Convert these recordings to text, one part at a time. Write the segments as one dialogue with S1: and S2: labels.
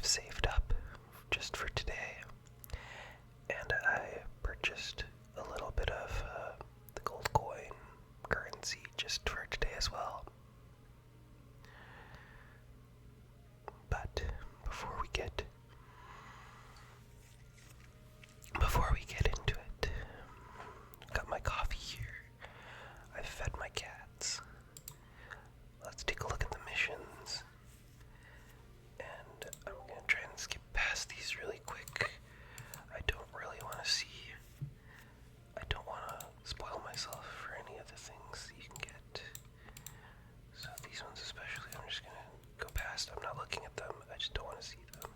S1: I've saved up just for today, and I purchased a little bit of the gold coin currency just for today as well. But before we get into it, got my coffee here. I've fed my cats. Let's take a look at the missions. And I'm gonna try and skip past these really quick. I don't really want to spoil myself for any of the things that you can get. So these ones especially, I'm just gonna go past. I'm not looking at them. I just don't want to see them.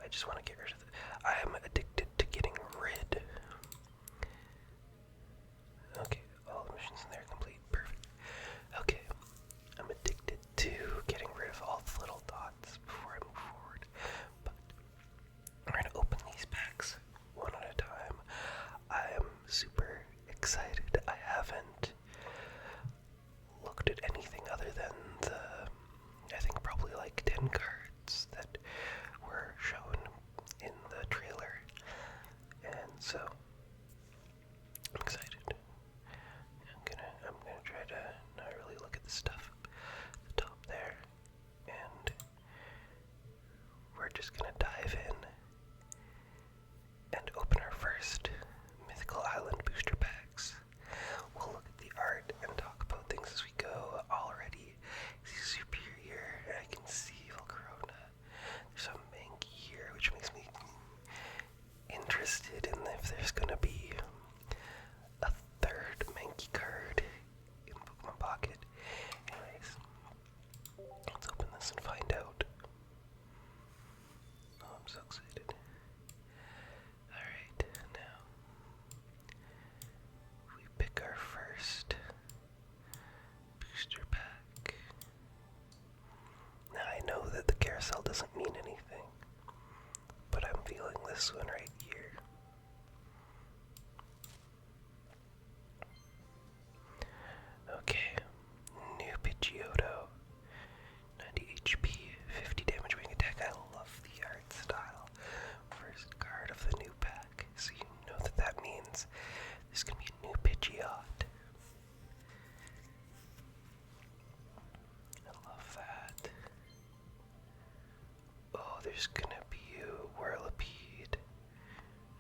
S1: I just want to get rid of them. I am addicted to getting rid. Okay, all the missions in there complete. Perfect. Okay, I'm addicted to getting rid of all the little dots before I move forward. But we're going to open these packs one at a time. I am super excited. I haven't looked at anything other than I think probably like 10 cards that were shown in the trailer. And so, I'm excited. I'm gonna try to not really look at the stuff at the top there. And we're just gonna dive in and open our first Mythical Island booster packs. We'll look at the art and talk about things as we go. Already, he's superior. I can see Volcarona. There's a Mankey here, which makes me interested in if there's gonna be a third Mankey card in Pokemon Pocket. Anyways, let's open this and find out. Oh, I'm so excited. Alright, now we pick our first booster pack. Now I know that the carousel doesn't mean anything, but I'm feeling this one right here. Okay, new Pidgeotto, 90 HP, 50 damage wing attack. I love the art style. First card of the new pack, so you know that means there's gonna be a new Pidgeot. I love that. Oh, there's gonna be a Whirlipede,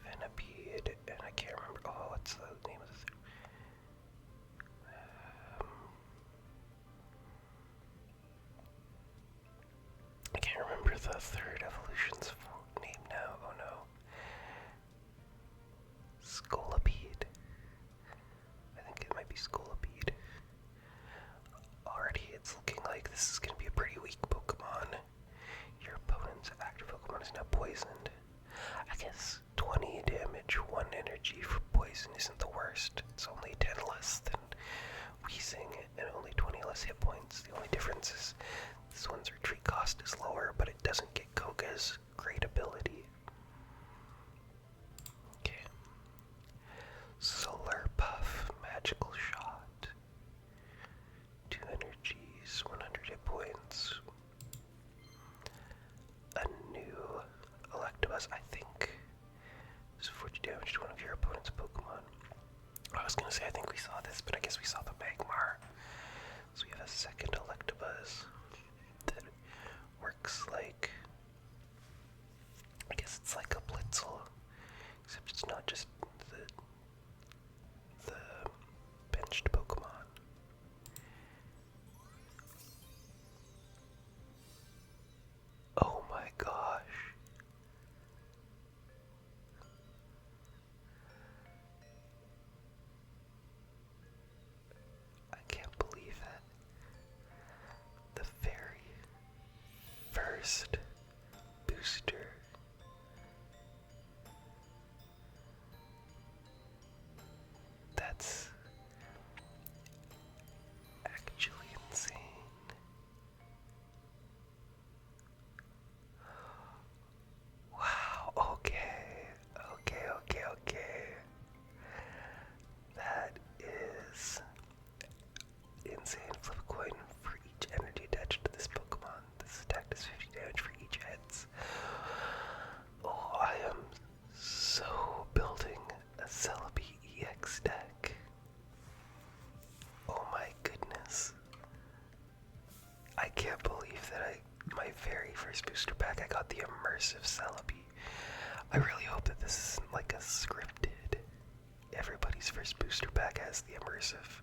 S1: Venipede, and I can't remember. Oh, what's the name of this? I can't remember the third evolution's name now. Oh no. Scolipede. I think it might be Scolipede. Already it's looking like this is going to be a pretty weak Pokemon. Your opponent's active Pokemon is now poisoned. I guess 20 damage, 1 energy for poison isn't the worst. It's only 10 less than Weezing and only 20 less hit points. The only difference is this one's retreat cost is lower, but it doesn't get Koga's great ability. Okay. Solar Puff, Magical Shot. 2 energies, 100 hit points. A new Electabuzz, I think. Does 40 damage to one of your opponent's Pokemon. I was gonna say I think we saw this, but I guess we saw the Magmar. So we have a second Electabuzz that works like, I guess it's like a Blitzel, except it's not just the benched Pokemon. Oh my gosh. I can't believe it. The very first booster. That's actually insane. Wow, okay. That is insane. Flip a coin for each energy attached to this Pokemon. This attack does 50 damage for my very first booster pack, I got the immersive Celebi. I really hope that this isn't like a scripted. Everybody's first booster pack has the immersive.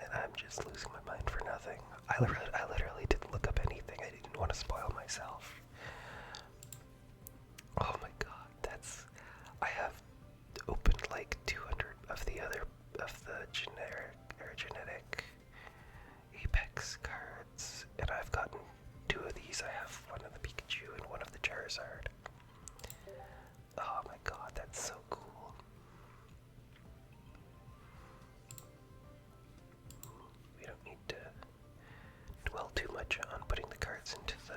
S1: And I'm just losing my mind for nothing. I literally didn't look up anything. I didn't want to spoil myself. Oh my god, I have opened like 200 of the genetic Apex cards, and I've gotten 2 of these. I have one of the Pikachu and one of the Charizard. Oh my god, that's so cool. We don't need to dwell too much on putting the cards into the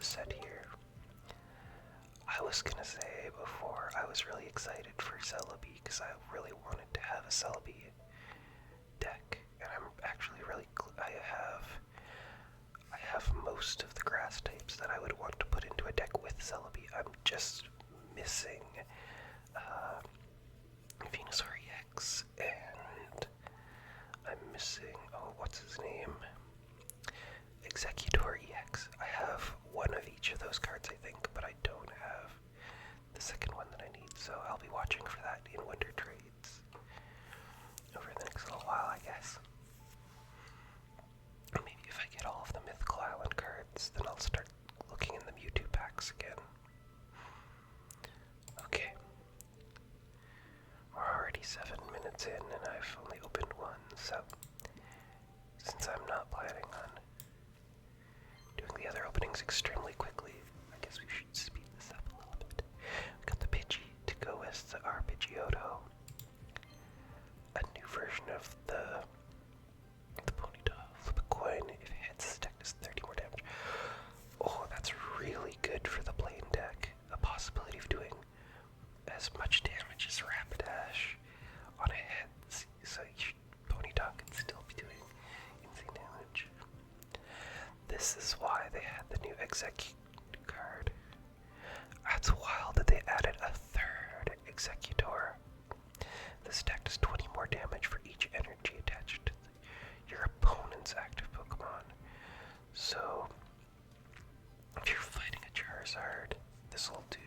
S1: set here. I was gonna say before, I was really excited for Celebi because I really wanted to have a Celebi deck, and I'm actually really I have most of the grass types that I would want to put into a deck with Celebi. I'm just missing Venusaur EX, and I'm missing, oh, what's his name? Executor EX. I have one of each of those cards, I think, but I don't have the second one that I need, so I'll be watching for that in Winter Trades over the next little while, I guess. Maybe if I get all of the Mythical Island cards, then I'll start looking in the Mewtwo packs again. Okay. We're already 7 minutes in, and I've only opened one, so since I'm not planning on doing the other openings extremely quickly, I guess we should speed this up a little bit. We got the Pidgey to go with our Pidgeotto. A new version of the Ponyta. Flip a coin. If it hits, the deck does 30 more damage. Oh, that's really good for the Blaine deck. A possibility of doing as much damage as Rapidash on a hit, so Ponyta can still be doing insane damage. This is why they had the new Execute card. That's wild that they added a 3rd Executor. This deck does 20 more damage for each energy attached to your opponent's active Pokemon. So, if you're fighting a Charizard, this will do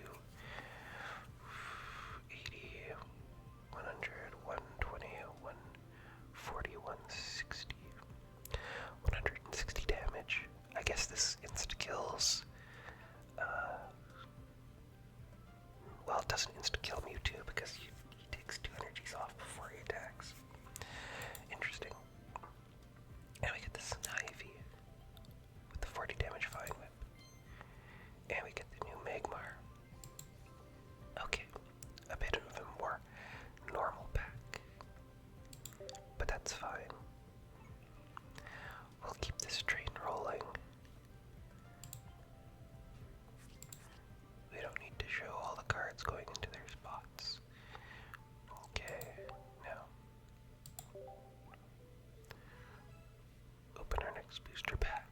S1: 80, 100, 120, 140, 160, 160 damage. I guess this insta-kills, well, it doesn't insta-kill Mewtwo because he takes 2 energies off before he attacks. Interesting. And we get the Snivy with the 40 damage Vine Whip. And we get the new Magmar. Okay, a bit of a more normal pack, but that's fine. We'll keep this train rolling. We don't need to show all the cards going into their spots. Okay, now open our next booster pack.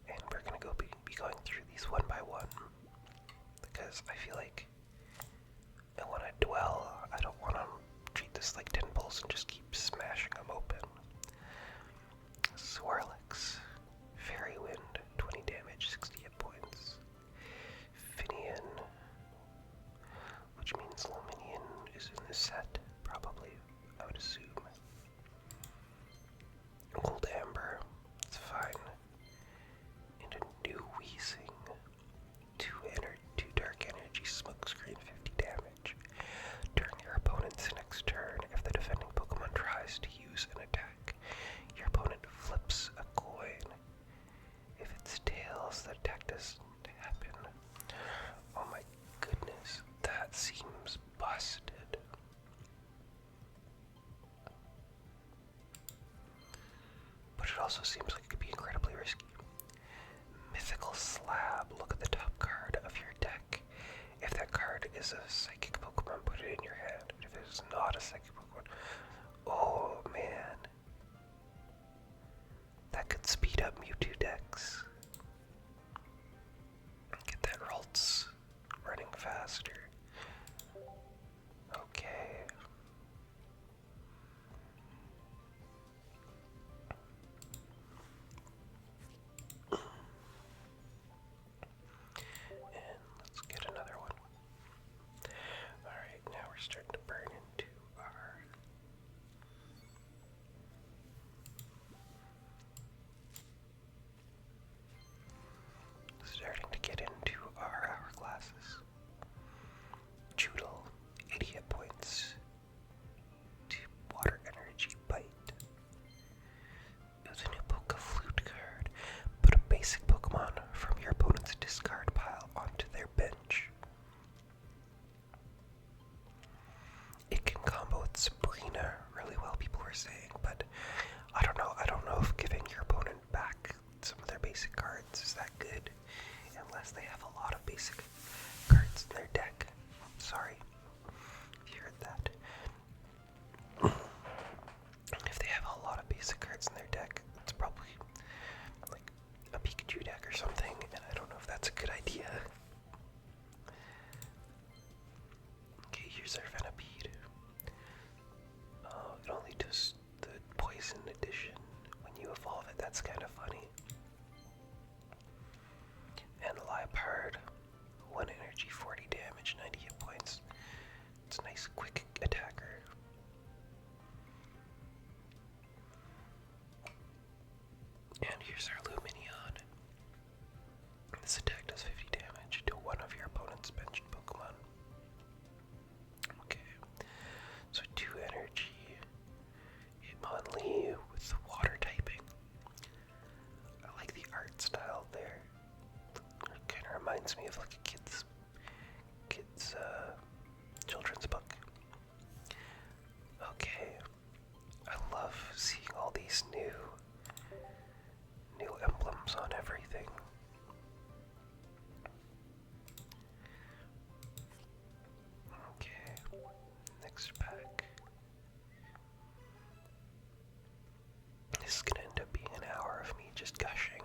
S1: And we're gonna be going through these one by one, because I feel like I want to dwell. I don't want to treat this like 10 pulls and just keep smashing them open. Swirlix, Fairy Wind, 20 damage, 60 hit points. Finian, which means Luminion is in this set, probably, I would assume. Gold Amber, it's fine. And a new Weezing, 2 Dark Energy Smokescreen, 50 damage. During your opponent's next turn, if the defending Pokemon tries to use an attack, your opponent flips a coin. If it's tails, the attack doesn't happen. Oh my goodness, that seems busted. But it also seems like it could be incredibly risky. Mythical Slab, look at the top card of your deck. If that card is a psychic Pokemon, put it in your hand. If it is not a psychic Pokemon, oh man. That could speed up Mewtwo decks. Get that Ralts running faster. Okay. were saying, but I don't know. I don't know if giving your opponent back some of their basic cards is that good, unless they have a lot of basic cards in their deck. Sorry if you heard that. If they have a lot of basic cards in their deck, it's probably like a Pikachu deck or something, and I don't know if that's a good idea. Okay, here's our Venipede. It only does the poison edition when you evolve it. That's kind of funny. And Liepard, 1 energy, 40 damage, 90 hit points. It's a nice quick attacker. And here's our Lumineon. This attack does 50 damage to one of your opponent's benched Pokemon. Okay, so 2 energy. Hitmonlee with water typing. I like the art style there. It kind of reminds me of like a kid's children's book. Okay, I love seeing all these new emblems on everything. Okay, next pack. This is gonna end up being an hour of me just gushing.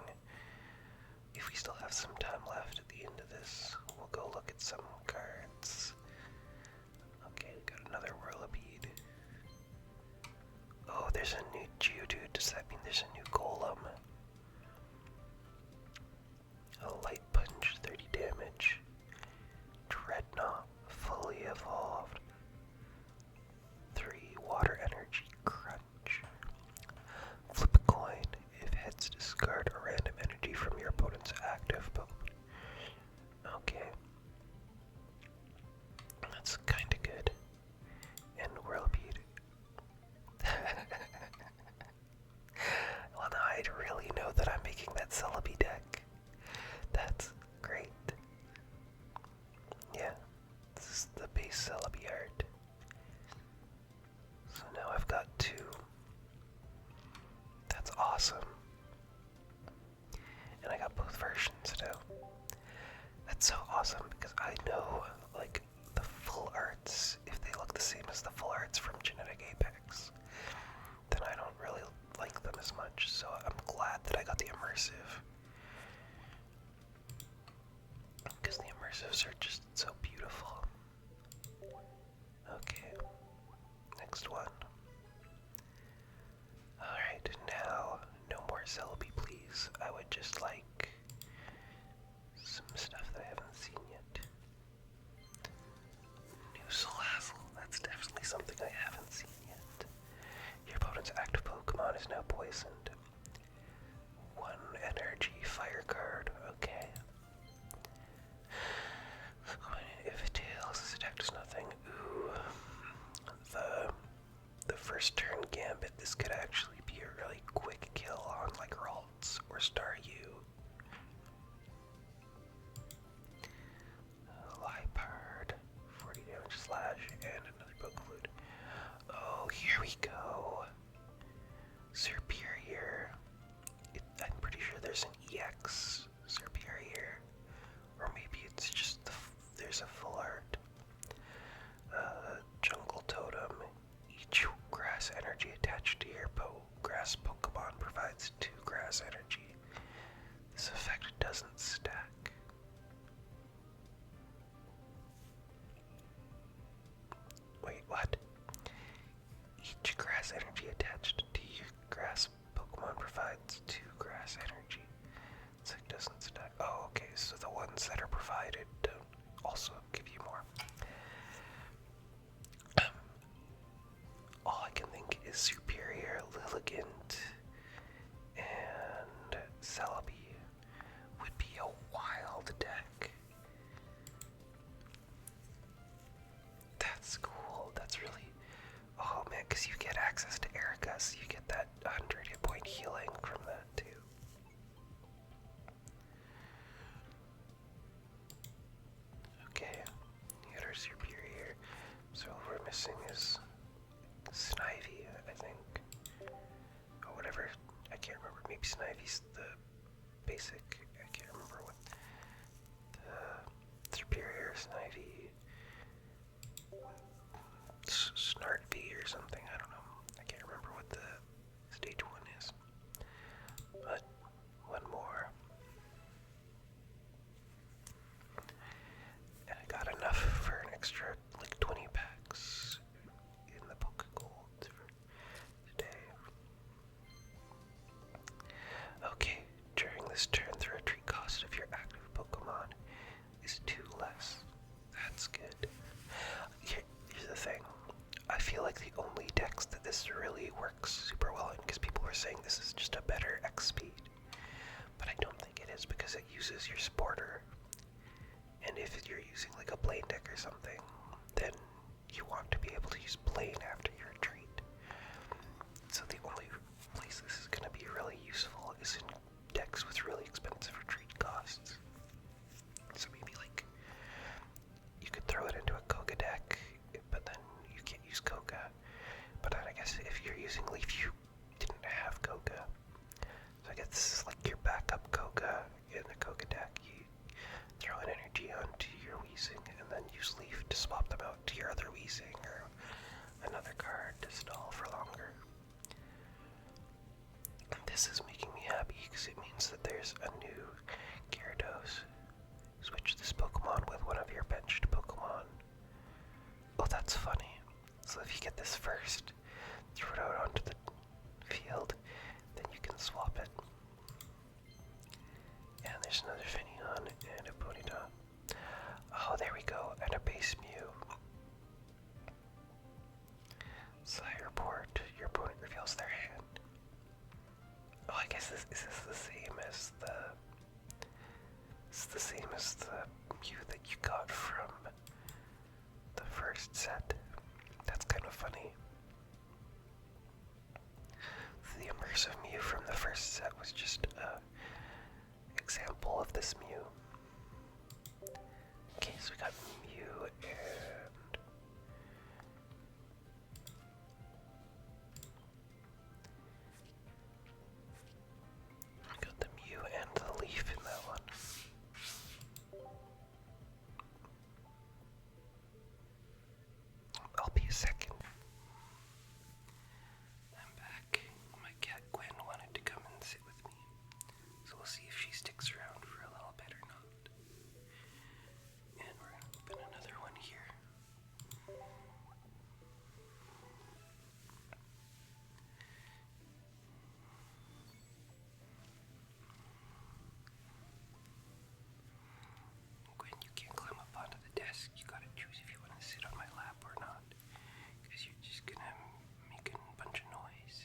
S1: If we still have some time left at the end of this, we'll go look at some cards. Okay, we got another Whirlipede. Oh, there's a new Geodude. Does that mean there's a new Golem? A Light Punch, 30 damage. Dreadnought, fully evolved. 3 Water Energy, Crunch. Flip a coin. If heads, discard a random energy from your opponent's active Pokemon. Okay. That's kinda good. And Whirlipede. Well, now I really know that I'm making that Celebi deck. That's great. Yeah, this is the base Celebi art. So now I've got 2. That's awesome. And I got both versions now. That's so awesome because I know, like, the full arts, if they look the same as the full arts from Genetic Apex, then I don't really like them as much. So I'm glad that I got the immersive. Because the immersives are just so beautiful. Okay, next one. Alright, now, no more Celebi, please. I would just like some stuff that I haven't seen yet. New Salazzle, that's definitely something I haven't seen yet. Your opponent's active Pokemon is now poisoned. 1 energy fire card, okay. If it tails, this attack does nothing. Ooh. The first turn Gambit, this could actually be a really quick kill on like Ralts or Staryu. Liepard, 40 damage slash, and another Pokeflute. Oh, here we go. Superior. I'm pretty sure there's an EX Superior. Or maybe it's just there's a full art. Jungle Totem. Each grass energy attached to your grass Pokemon provides 2 grass energy. This effect doesn't stack. Wait, what? Each grass energy attached to your grass Pokemon provides 2 grass energy. This effect doesn't stack. Oh, okay, so the ones that are provided don't also give you more. All I can think is Superior, Lilligant, and Celebi would be a wild deck. That's cool. That's really... Oh man, because you get access to Erica, so you get that 100 hit point healing from that too. Okay, you got our Superior. So all we're missing is Snivy, I think. Snivy's the basic. I can't remember what the superior Snivy. Snart V or something. I don't know. I can't remember what the stage 1 is. But one more. And I got enough for an extra like 20 packs in the Poke Gold for today. Okay, during this turn, the retreat cost of your active Pokemon is 2 less. That's good. Here's the thing. I feel like the only decks that this really works super well in, because people were saying this is just a better X speed, but I don't think it is because it uses your Sporter. And if you're using like a Blaine deck or something, then you want to be able to use Blaine after your retreat. So the only place this is going to be really useful is in decks with really expensive retreat costs. So maybe like you could throw it into a Koga deck, but then you can't use Koga. But then I guess if you're using Leaf, you didn't have Koga. So I guess this is like your backup Koga in the Koga deck. You throw an energy onto your Weezing and then use Leaf to swap them out to your other Weezing or another card to stall for longer. This is making me happy because it means that there's a new Gyarados. Switch this Pokemon with one of your benched Pokemon. Oh, that's funny. So if you get this first, throw it out onto the field, then you can swap it. And there's another Finneon and a Ponyta. Oh, there we go, and a base Mew. Sire Port, your opponent reveals their hand. Oh, I guess is this the same as the... It's the same as the Mew that you got from the first set. That's kind of funny. The immersive Mew from the first set was just an example of this Mew. Okay, so we got Mew and... we got the Mew and the Leaf in that one. I'll be a second. I'm back. My cat Gwen wanted to come and sit with me, so we'll see if she sticks around for a little bit or not. And we're gonna open another one here. Gwen, you can't climb up onto the desk. You gotta choose if you want to sit on my lap or not, because you're just gonna make a bunch of noise.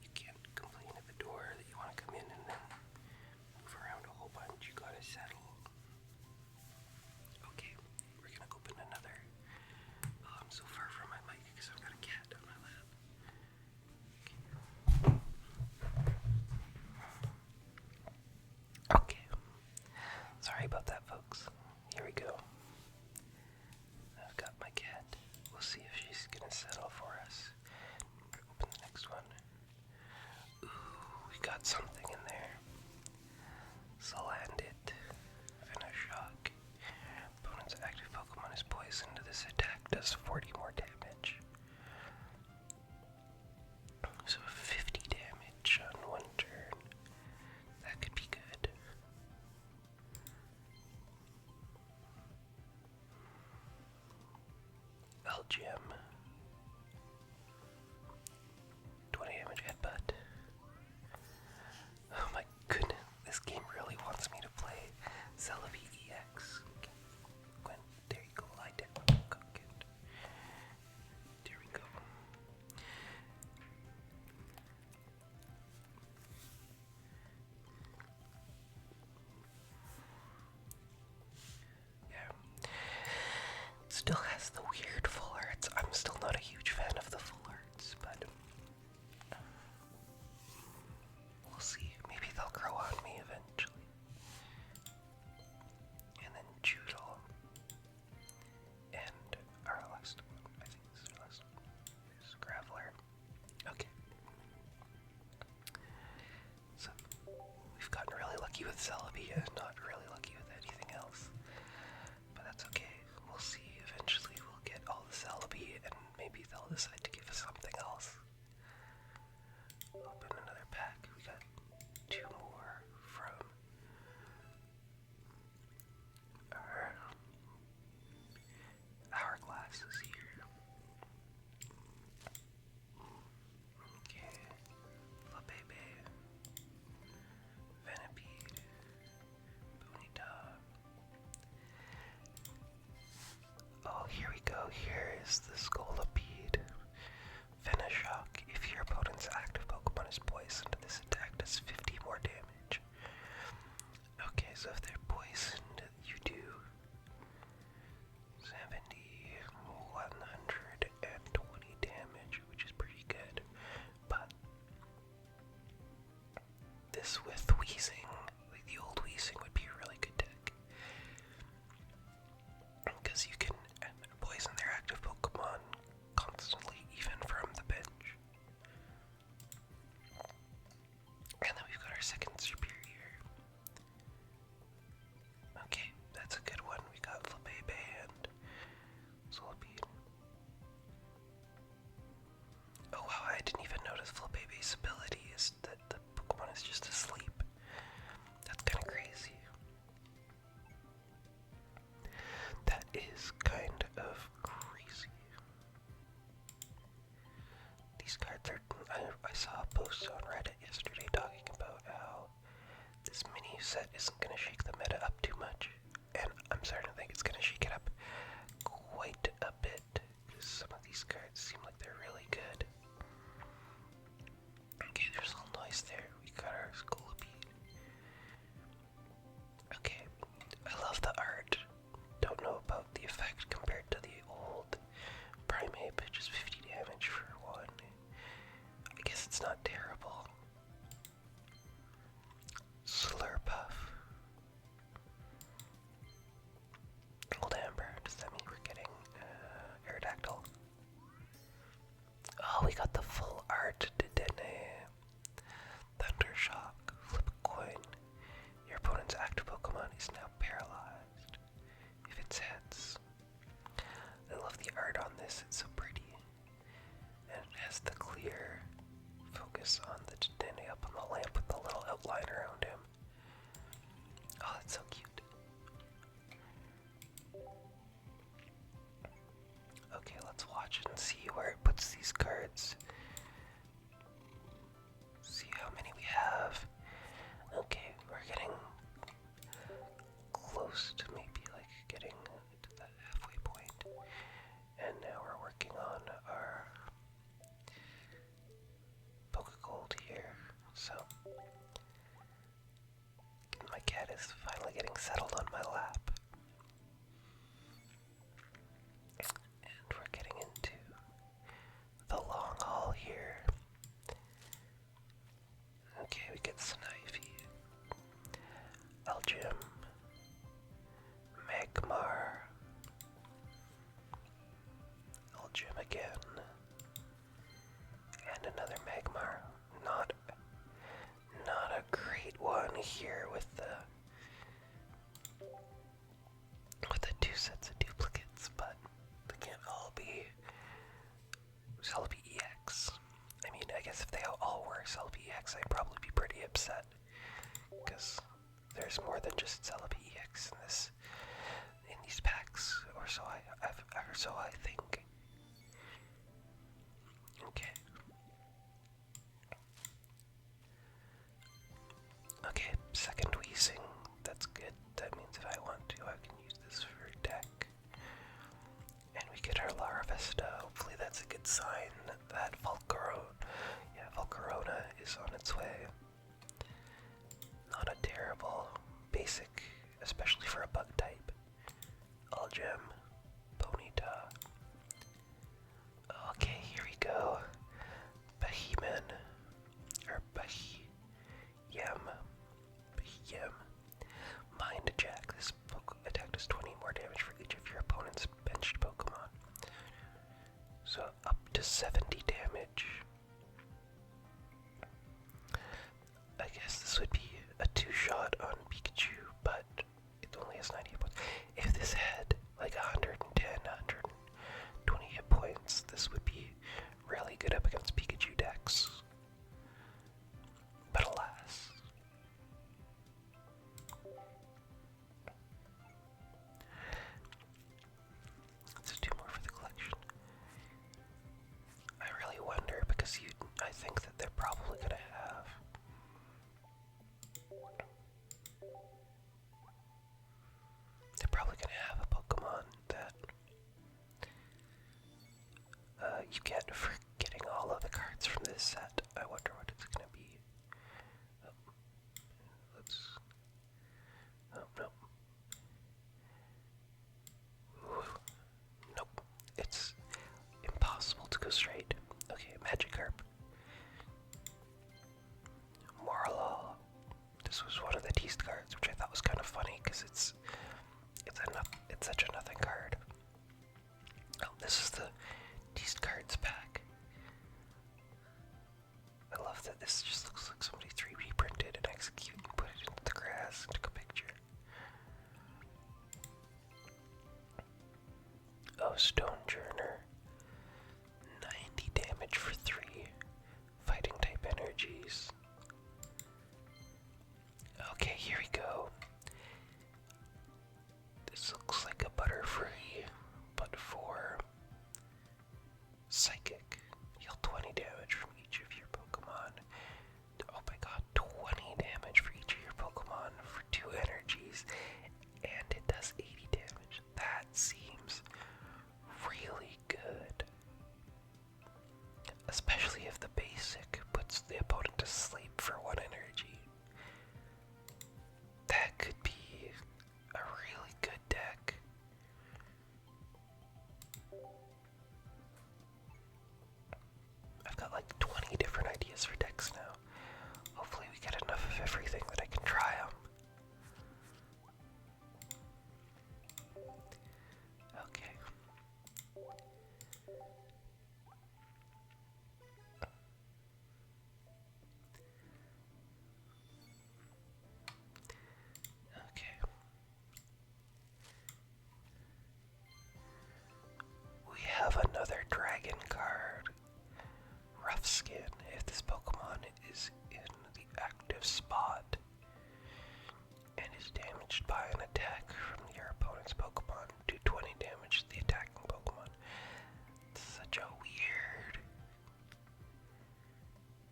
S1: You can't complain at the door that you want to come in and then move around a whole bunch. You gotta settle. Okay, we're gonna open another. Oh, I'm so far from my mic because I've got a cat on my lap. Okay. Sorry about that, folks. Here we go. I've got my cat. We'll see if she's gonna settle for us. Open the next one. Ooh, we got something in there. Salandit. And a shock. Opponent's active Pokemon is poisoned. This attack does 40 more damage. So 50 damage on one turn. That could be good. Elgem. 20 damage headbutt. Oh my goodness, this game really wants me to play Celebi EX. Okay. Gwen, there you go, lie down. Good. There we go. Yeah. It still has the weird full arts. I'm still not a huge fan of the full arts, but we'll see. Maybe they'll grow on me eventually. And then Joodle. And our last one. I think this is our last one. There's Graveler. Okay. Celebi is not really lucky with anything else. But that's okay. We'll see. Eventually we'll get all the Celebi and maybe they'll decide to give us something else. Open another pack. We got 2 more from our hourglasses here. Okay. Flabébé. Venipede. Bonita. Oh, here we go. Here is the Scolipede. Venoshock. If your opponent's active Pokemon is poisoned, this attack does 50 more damage. Okay, so if they're poisoned, you do 70, 120 damage, which is pretty good. But this with Weezing, like the old Weezing, would be a really good deck. Because you can poison their active Pokemon constantly, even from the bench. And then we've got our second superior. Okay, that's a good one. We got Flabébé and Solipede. Oh wow, I didn't even notice Flabébe's ability is that the Pokemon is just asleep. That's kind of crazy. That is kind of crazy. These cards are... I saw a post on Reddit yesterday talking about how this mini set isn't going to shake the meta up too much. And I'm starting to think it's going to shake it up quite a bit. Because some of these cards seem like they're really good. Okay, there's a little noise there. We got our Scolipede. Okay, I love the art. Don't know about the effect compared to the old Primate, but just 50 damage for one. I guess it's not terrible. Slurpuff. Old Amber. Does that mean we're getting Aerodactyl? Oh, we got the full art, didn't it? Thundershock. Flip a coin. Your opponent's active Pokemon is now paralyzed. If it's heads. I love the art on this, it's so pretty. And it has the clear focus on the Dedenne up on the lamp with the little outline around him. Oh, that's so cute. Okay, let's watch and see where it puts these cards. See how many we have. Okay, we're getting close to maybe like getting to that halfway point. And now we're working on our Pokegold here. So my cat is finally getting settled on my lap. And we're getting into the long haul here. Okay, we get Snivy, Elgym, Magmar, Elgym again, and another Magmar. Not a great one here with the 2 sets of duplicates, but they can't all be Celebi EX. I mean, I guess if they all were Celebi EX, I'd probably be pretty upset, because there's more than just Celebi EX in these packs, or so I think. Okay. Okay, second Weezing. That's good. That means if I want to, I can use this for a deck. And we get our Larvesta. Hopefully that's a good sign that Volcarona is on its way. Not a terrible basic, especially for a bug type. Algem, Ponyta. Okay, here we go. Beheman, or Behem. Mind Jack. This attack does 20 more damage for each of your opponent's benched Pokemon. So up to 70 damage. I guess this would be a 2-shot on you get for getting all of the cards from this set. I wonder what it's gonna be. Oh, no. Ooh, nope. It's impossible to go straight. Okay, Magikarp. Morlul. This was one of the teased cards, which I thought was kind of funny because it's such a nothing card. Oh, this is the teased cards pack. I love that this just looks like somebody 3D printed and executed and put it into the grass and took a picture. Oh, Stonejourner. 90 damage for 3 fighting type energies. Okay, here we go. This looks like a Butterfree, but for Psychic. Heal 20 damage from each of your Pokemon. Oh my god, 20 damage for each of your Pokemon for 2 energies, and it does 80 damage. That seems really good. Especially if the basic puts the opponent to sleep for 1 energy. That could be a really good deck. I've got like 20 different ideas for decks now. Hopefully we get enough of everything that I can try them. Okay. Okay. We have another dragon card. Rough Skin. If this Pokemon is in the active spot and is damaged by an attack from your opponent's Pokemon, do 20 damage to the attacking Pokemon. It's such a weird.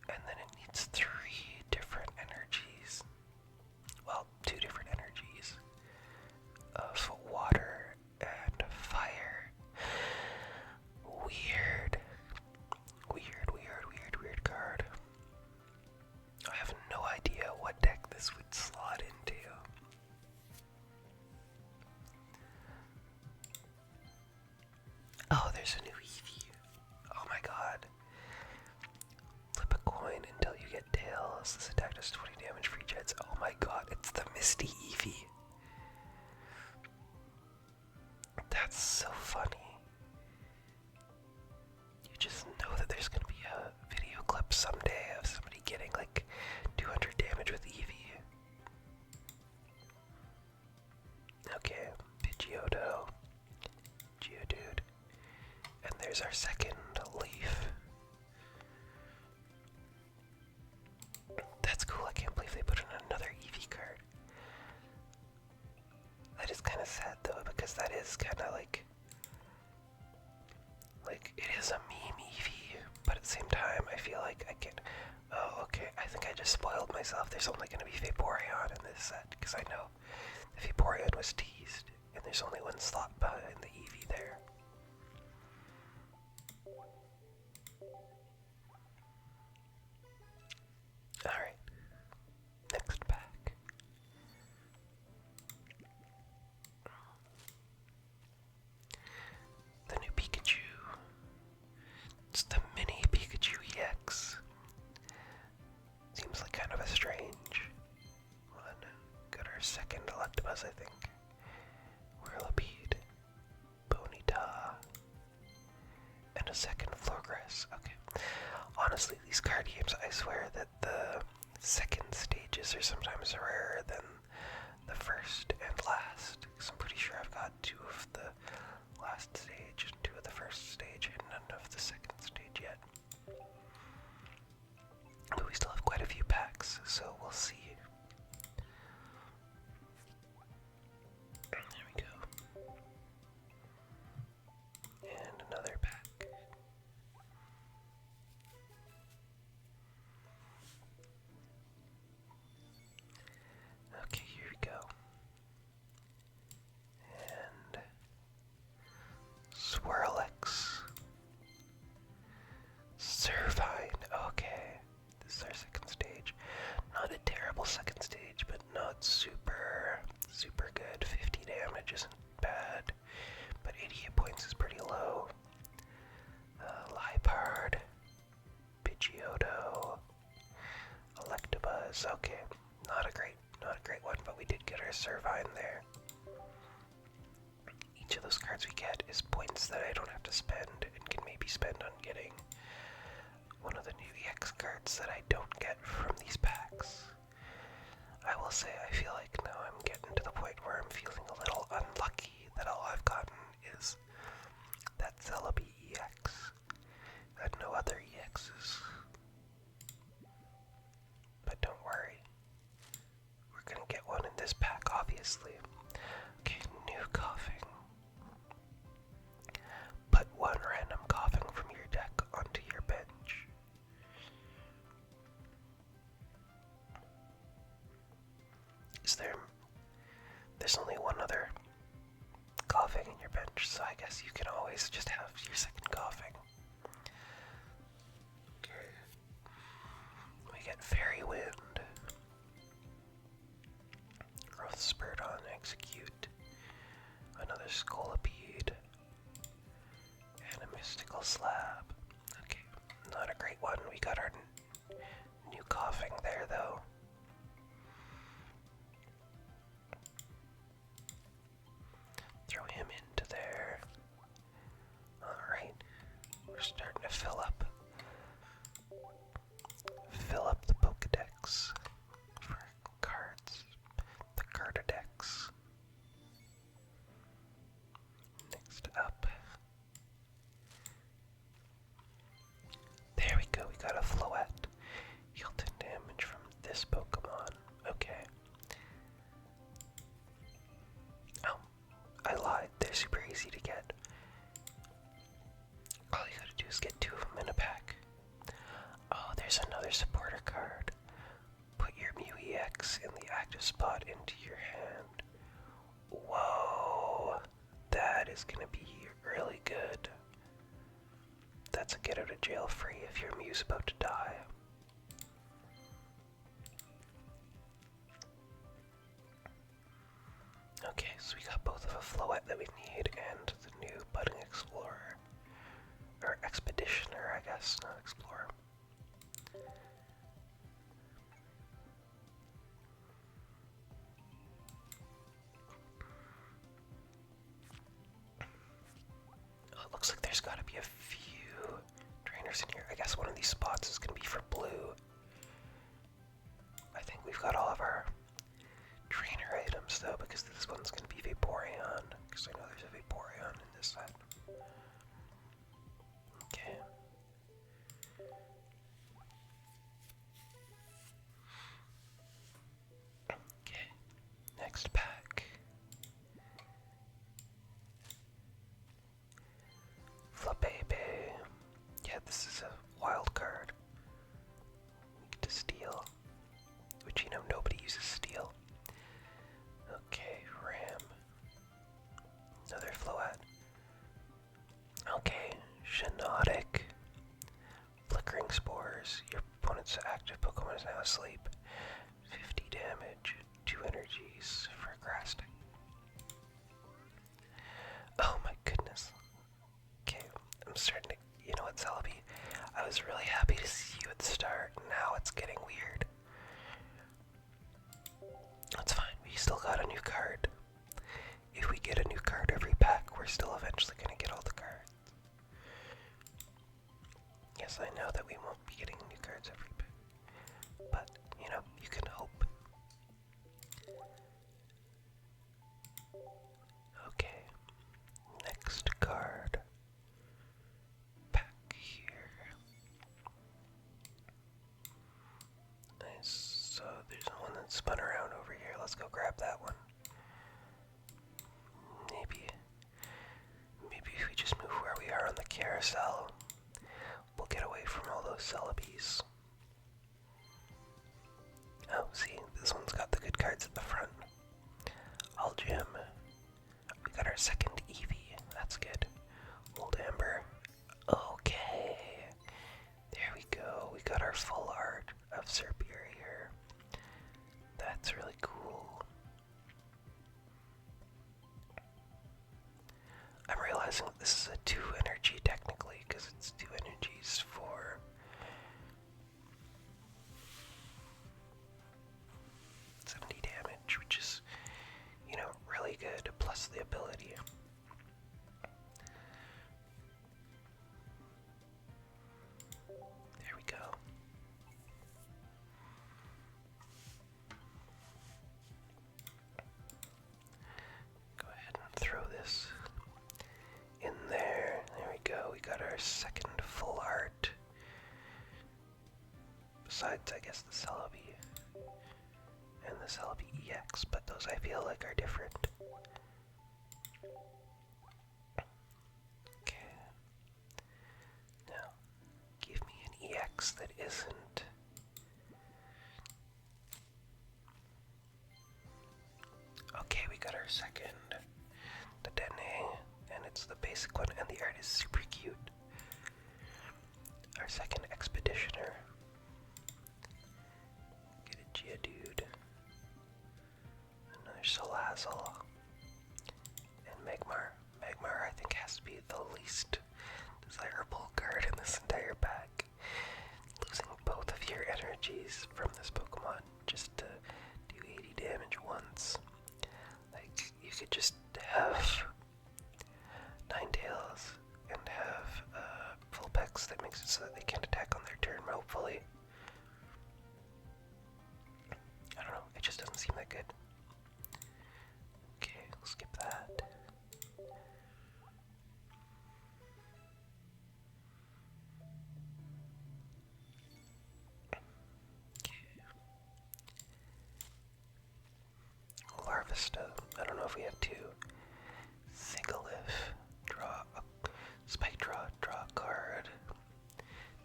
S1: And then it needs 3 different energies. Well, 2 different energies of water and fire. Weird. Weird card. I have no idea what deck this would slot into. Oh, there's a new Eevee. Oh my god. Flip a coin until you get tails. This attack does 20 damage for each heads. Oh my god, it's the Misty Eevee. That's so funny. You just know that there's gonna be a video clip someday of somebody getting like 200 damage with Eevee. Okay, Pidgeotto, Geodude, and there's our second leaf. That's cool, I can't believe they put in another Eevee card. That is kind of sad though, because that is kind of like it is a meme Eevee, but at the same time I feel like I can. Oh, okay, I think I just spoiled myself. There's only going to be Vaporeon in this set, because I know the Vaporeon was teased, and there's only 1 slot behind the Eevee there. Alright, next pack. The new Pikachu. It's the mini Pikachu EX. Seems like kind of a strange one. Got our second Electabuzz, I think. Whirlipede, Ponyta, and a second Florgrass. Okay. Honestly, these card games, I swear that the second stages are sometimes rarer than the first and last. Because I'm pretty sure I've got 2 of the last stage and 2 of the first stage and none of the second stage yet. But we still have quite a few packs, so we'll see. There we go. And another pack. Okay, here we go. And Swirlix. Celebi EX. I had no other EXs. But don't worry. We're gonna get one in this pack, obviously. Okay, new coughing. Put one random coughing from your deck onto your bench. There's only one other coughing in your bench, so I guess you can always just have your second coughing. Okay. We get Fairy Wind. Growth Spurt on Execute. Another Scolipede. And a Mystical Slab. Okay, not a great one. We got our new coughing there, though. Throw him into there. Alright, we're starting to fill up the Pokedex for cards. The Cardadex. Next up. There we go, we got a Floette. Heal 10 damage from this Pokemon. Okay. Oh, I lied. They're super easy to get. All you gotta do is get 2 of them in a pack. Oh, there's another supporter card. Put your Mew EX in the active spot into your hand. Whoa, that is gonna be really good. That's a get out of jail free if your Mew's about to die. Okay, so we got both of a Floette that we need and the new Budding Explorer. Or Expeditioner, I guess, not Explorer. Oh, it looks like there's gotta be a few trainers in here. I guess one of these spots is gonna be for blue. I think we've got all of our trainer items though, because this one's gonna be Vaporeon. Because I know there's a Vaporeon in this set. Okay. Okay. Next pack. Flabébé. Yeah, this is a wild card. We get to steal. Which, you know, nobody uses steel. Okay, Ram. Another Floette. Okay, Shiinotic. Flickering Spores. Your opponent's active Pokemon is now asleep. 50 damage. 2 energies for a grass type. Oh my goodness. Okay, I'm starting to... You know what, Celebi? I was really happy to see you at the start. Now it's getting weird. That's fine, we still got a new card. If we get a new card every pack, we're still eventually gonna get all the cards. Yes, I know that we won't be getting new cards every pack. But, you know, you can hope. Okay, next card. Pack here. Nice. So there's one that spun around over here. Let's go grab that one. Maybe if we just move where we are on the carousel, we'll get away from all those Celebes. Oh, see, this one's got the good cards at the front. Algem. We got our second Eevee. That's good. Old Amber. Okay. There we go. We got our full art of Serperior here. That's really cool. I'm realizing that this is a 2 energy technically, because it's 2 energies for 70 damage, which is, you know, really good, plus the ability. There we go. Go ahead and throw this in there. There we our second full art. Besides, I guess, the Celebi and the Celebi EX, but those I feel like are different. Okay. Now, give me an EX that isn't. Okay, we got our second, the Dene, and it's the basic one, and the art is super cute. Our second Expeditioner. Get a Geodude. Another Salazzle. And Magmar. Magmar, I think, has to be the least desirable card in this entire pack. Losing both of your energies from this Pokemon just to do 80 damage once. Like, you could just have Ninetales and have full Pex that makes it so that they can't attack on their turn, hopefully. I don't know, it just doesn't seem that good. Okay, we'll skip that. Larvesta. I don't know if we have two. Sigilyph. Draw a Spike Draw a card.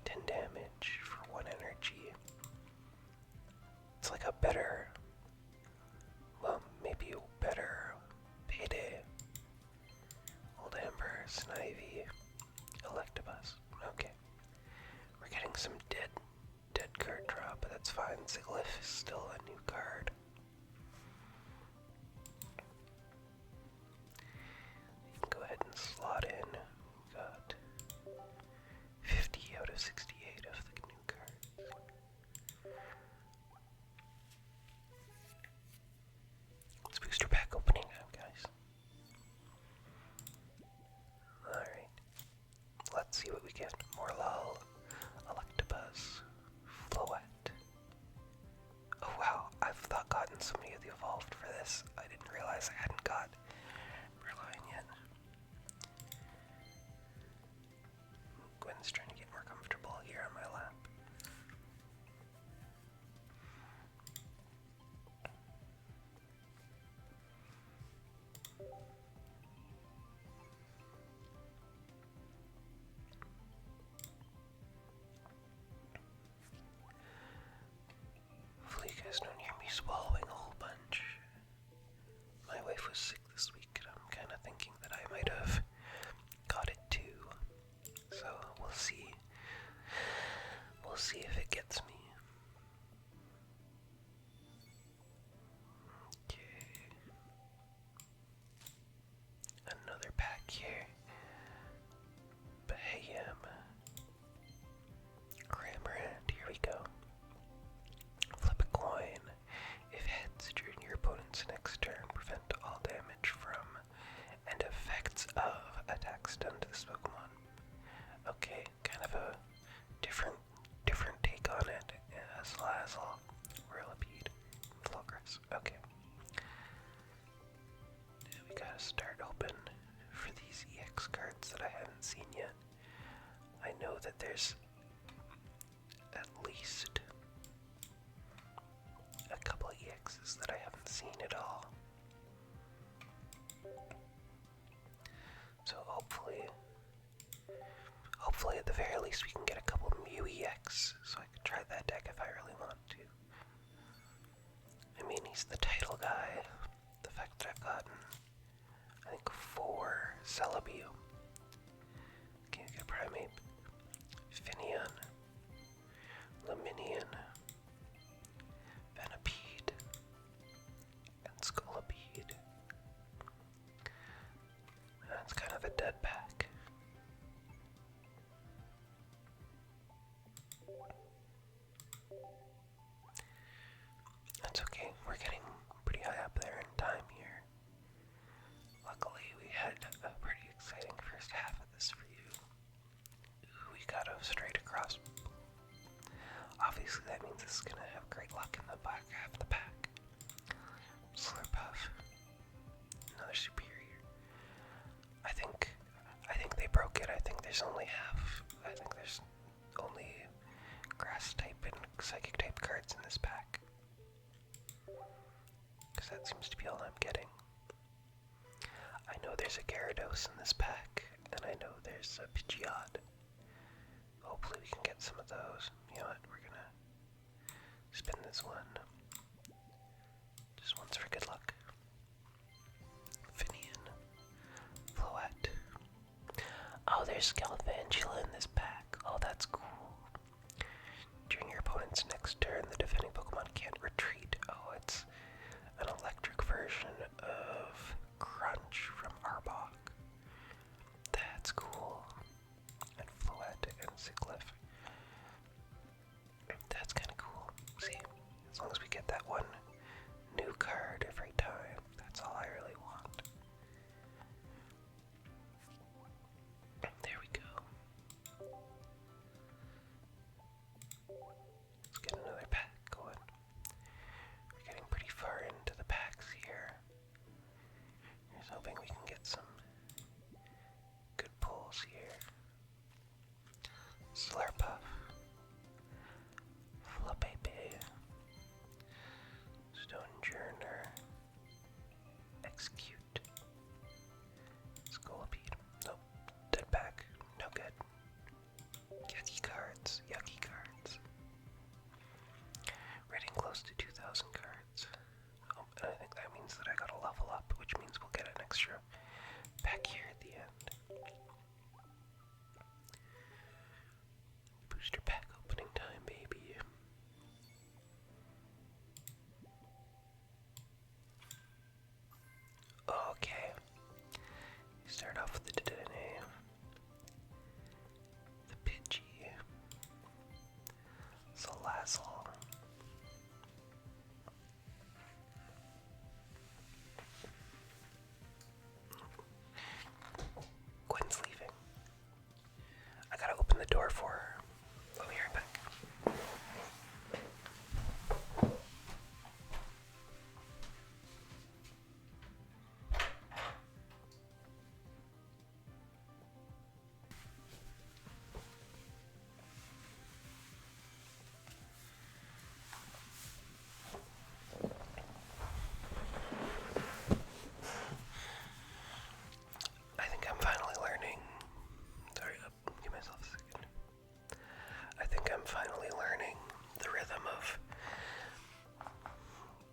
S1: 10 damage for 1 energy. It's like a better, well, maybe a better Payday. Old Ember, Snivy, Electabuzz. Okay. We're getting some dead card draw, but that's fine. Sigilyph is still a new card. Go ahead and slot in. We got 50 out of 68 of the new cards. It's booster pack opening up, guys. Alright. Let's see what we get. Morlul, Electabuzz, Floette. Oh wow, I've not gotten somebody of the evolved for this. I didn't realize I hadn't got Berline yet. Gwen's trying to get more comfortable here on my lap. Hopefully you guys don't hear me swallowing a whole bunch. My wife was sick this week, and I'm kind of thinking that I might have got it too. So we'll see. We'll see if it gets me. Okay. Another pack here. Baham. Cramorant. Here we go. Flip a coin. If heads during your opponent's next turn, prevent all damage from and effects of attacks done to this Pokemon. Okay, kind of a different take on it. Salazzle, Whirlipede, Flowgrass. Okay. We gotta start open for these EX cards that I haven't seen yet. I know that there's at least a couple of EXs that I haven't seen at all. So hopefully at the very least we can get a couple Mew EX so I can try that deck if I really want to. I mean, he's the title guy. The fact that I've gotten, I think, 4 Celebi. Okay, we got Primeape, Finneon, Luminion, Venipede, and Scolipede. That's kind of a dead pack. That's okay, we're getting pretty high up there in time here. Luckily, we had a pretty exciting good. I think there's only grass type and psychic type cards in this pack. Because that seems to be all I'm getting. I know there's a Gyarados in this pack, and I know there's a Pidgeot. Hopefully we can get some of those. You know what, we're gonna spin this one. Just once for good luck. Finian. Floette. Oh, there's Scalavangela in this pack. Oh, that's cool. During your opponent's next turn, the defending Pokemon can't retreat. Oh, it's an electric version of Crunch from Arbok. That's cool. And Floette and Sickliff. That's kind of cool. See, as long as we get that one new card every time, that's all I really want. There we go. Let's get another pack going. We're getting pretty far into the packs here. Here's hoping we can get some good pulls here. Slurpuff. Floppepe. Stonejourner. Execute. Scolipede. Nope. Dead pack. No good. Yucky cards. Yucky cards. Rating close to 2,000 cards. Oh, and I think that means that I gotta level up, which means we'll get an extra pack here at the end. Booster pack opening time, baby. Okay. You start off with the Dedenne, the Pidgey, Salazzle, Gwen's leaving. I gotta open the door for her. I'll be right back. I think I'm finally learning. Sorry, give myself a second. I think I'm finally learning the rhythm of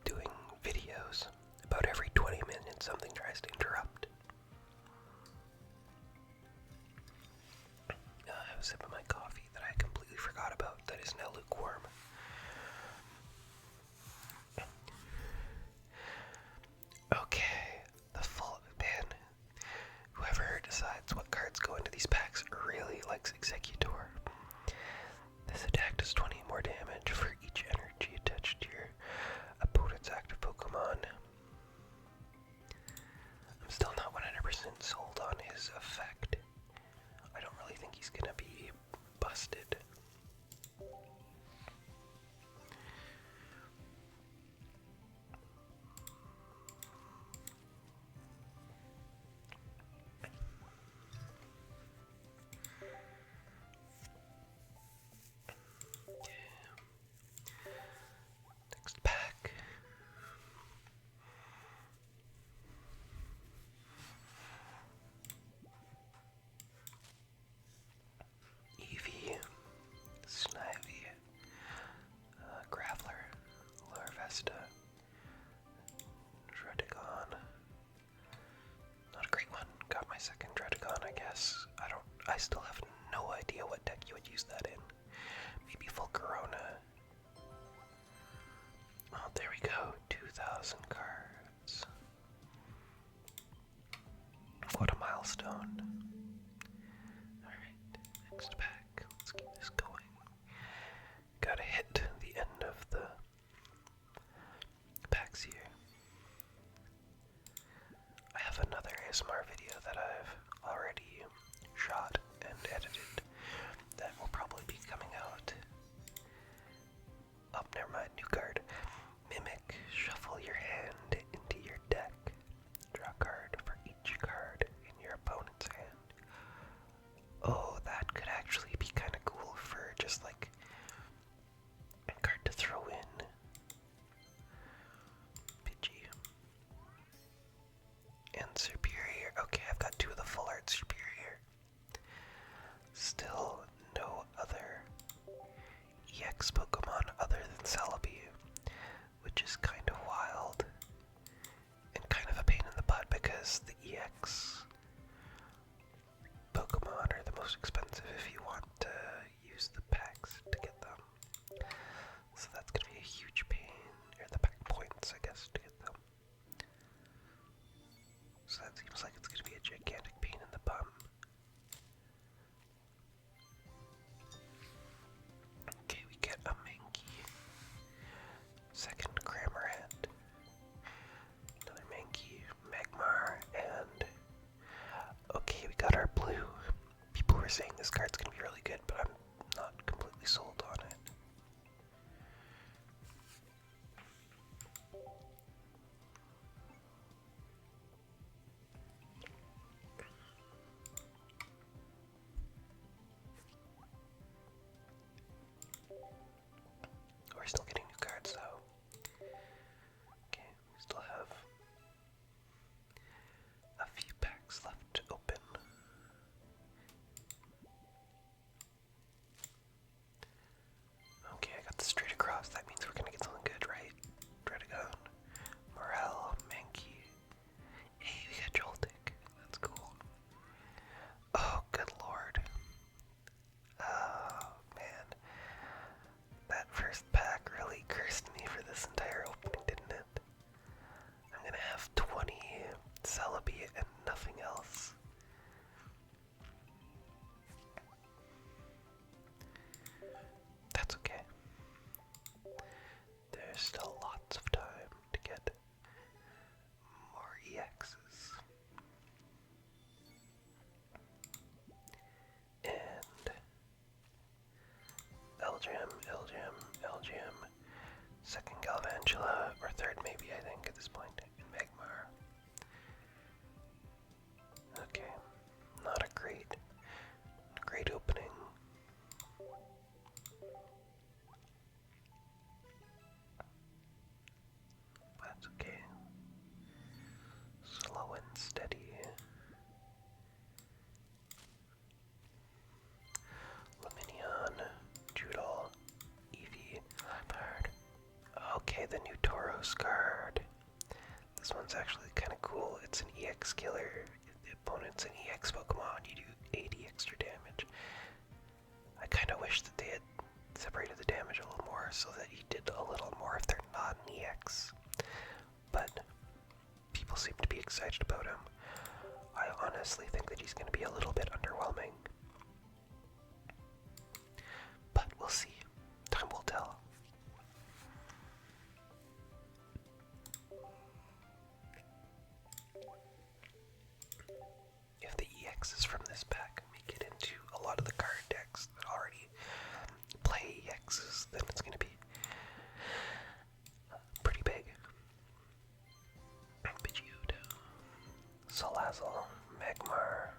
S1: doing videos. About every 20 minutes, something tries to interrupt. I have a sip of my coffee that I completely forgot about that is now lukewarm. Okay, the full man. Whoever decides what cards go into these packs really likes Executor. This attack does 20 more damage for each energy attached to your opponent's active Pokemon. I'm still not 100% sold on his effect. I don't really think he's gonna be busted. Next pack. Eevee, Snivy, Graveler, Larvesta, Druddigon. Not a great one. Got my second Druddigon, I guess. I still have no idea what deck you would use that in. Maybe Volcarona. Oh, there we go. 2,000 cards. What a milestone. Alright, next pack. Let's keep this going. Gotta hit the end of the packs here. I have another ASMR video that I've already shot and edited that will probably be coming out. Oh, never mind, new card. Mimic, shuffle your hand into your deck. Draw a card for each card in your opponent's hand. most expensive if you want to use the packs to get them. So that's going to be a huge pain, or the pack points, I guess, to get them. So that seems like it's going to be a gigantic pain in the bum. Okay, we get a Mankey. Second Cramorant. Another Mankey, Magmar, and... Okay, we got our blue. People were saying this card's going to be really good, but I'm not completely sold on it. We're still getting new cards though. Okay, we still have a few packs left to open. Okay, I got this straight across. That means we're gonna get something good, right? Dredagon, Morel, Mankey. Hey, we got Joltik. That's cool. Oh, good lord. Oh, man. That first pack really cursed me for this entire opening, didn't it? I'm gonna have 20 Celebi and nothing else. That's okay. There's still lots of time to get more EXs. And Elgem, second Galvantula, or third maybe, I think, at this point, in Magmar. Okay, not a great opening. That's okay. Slow and steady. Luminion, Judal, Eevee, Liepard. Okay, the new Tauros card. This one's actually kind of cool. It's an EX killer. If the opponent's an EX Pokemon, you do 80 extra damage. I kind of wish that they had separated the damage a little more so that he did a little more if they're not an EX. But people seem to be excited about him. I honestly think that he's going to be a little bit underwhelming. But we'll see. Time will tell. If the EXs from this pack make it into a lot of the card decks that already play EXs, then it's going to be pretty big. Pidgeotto, Salazzle, Magmar,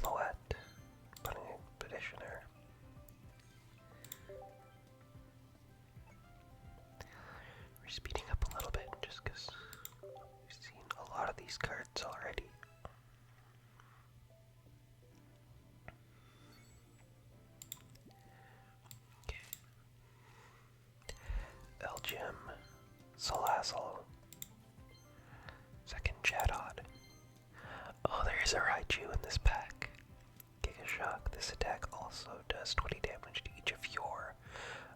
S1: Floette, Petitioner. We're speeding up a little bit just because we've seen a lot of these cards already. Okay. Elgem, Salazzle, second Chatot. Oh, there is a Raichu in this pack. Giga Shock. This attack also does 20 damage to each of your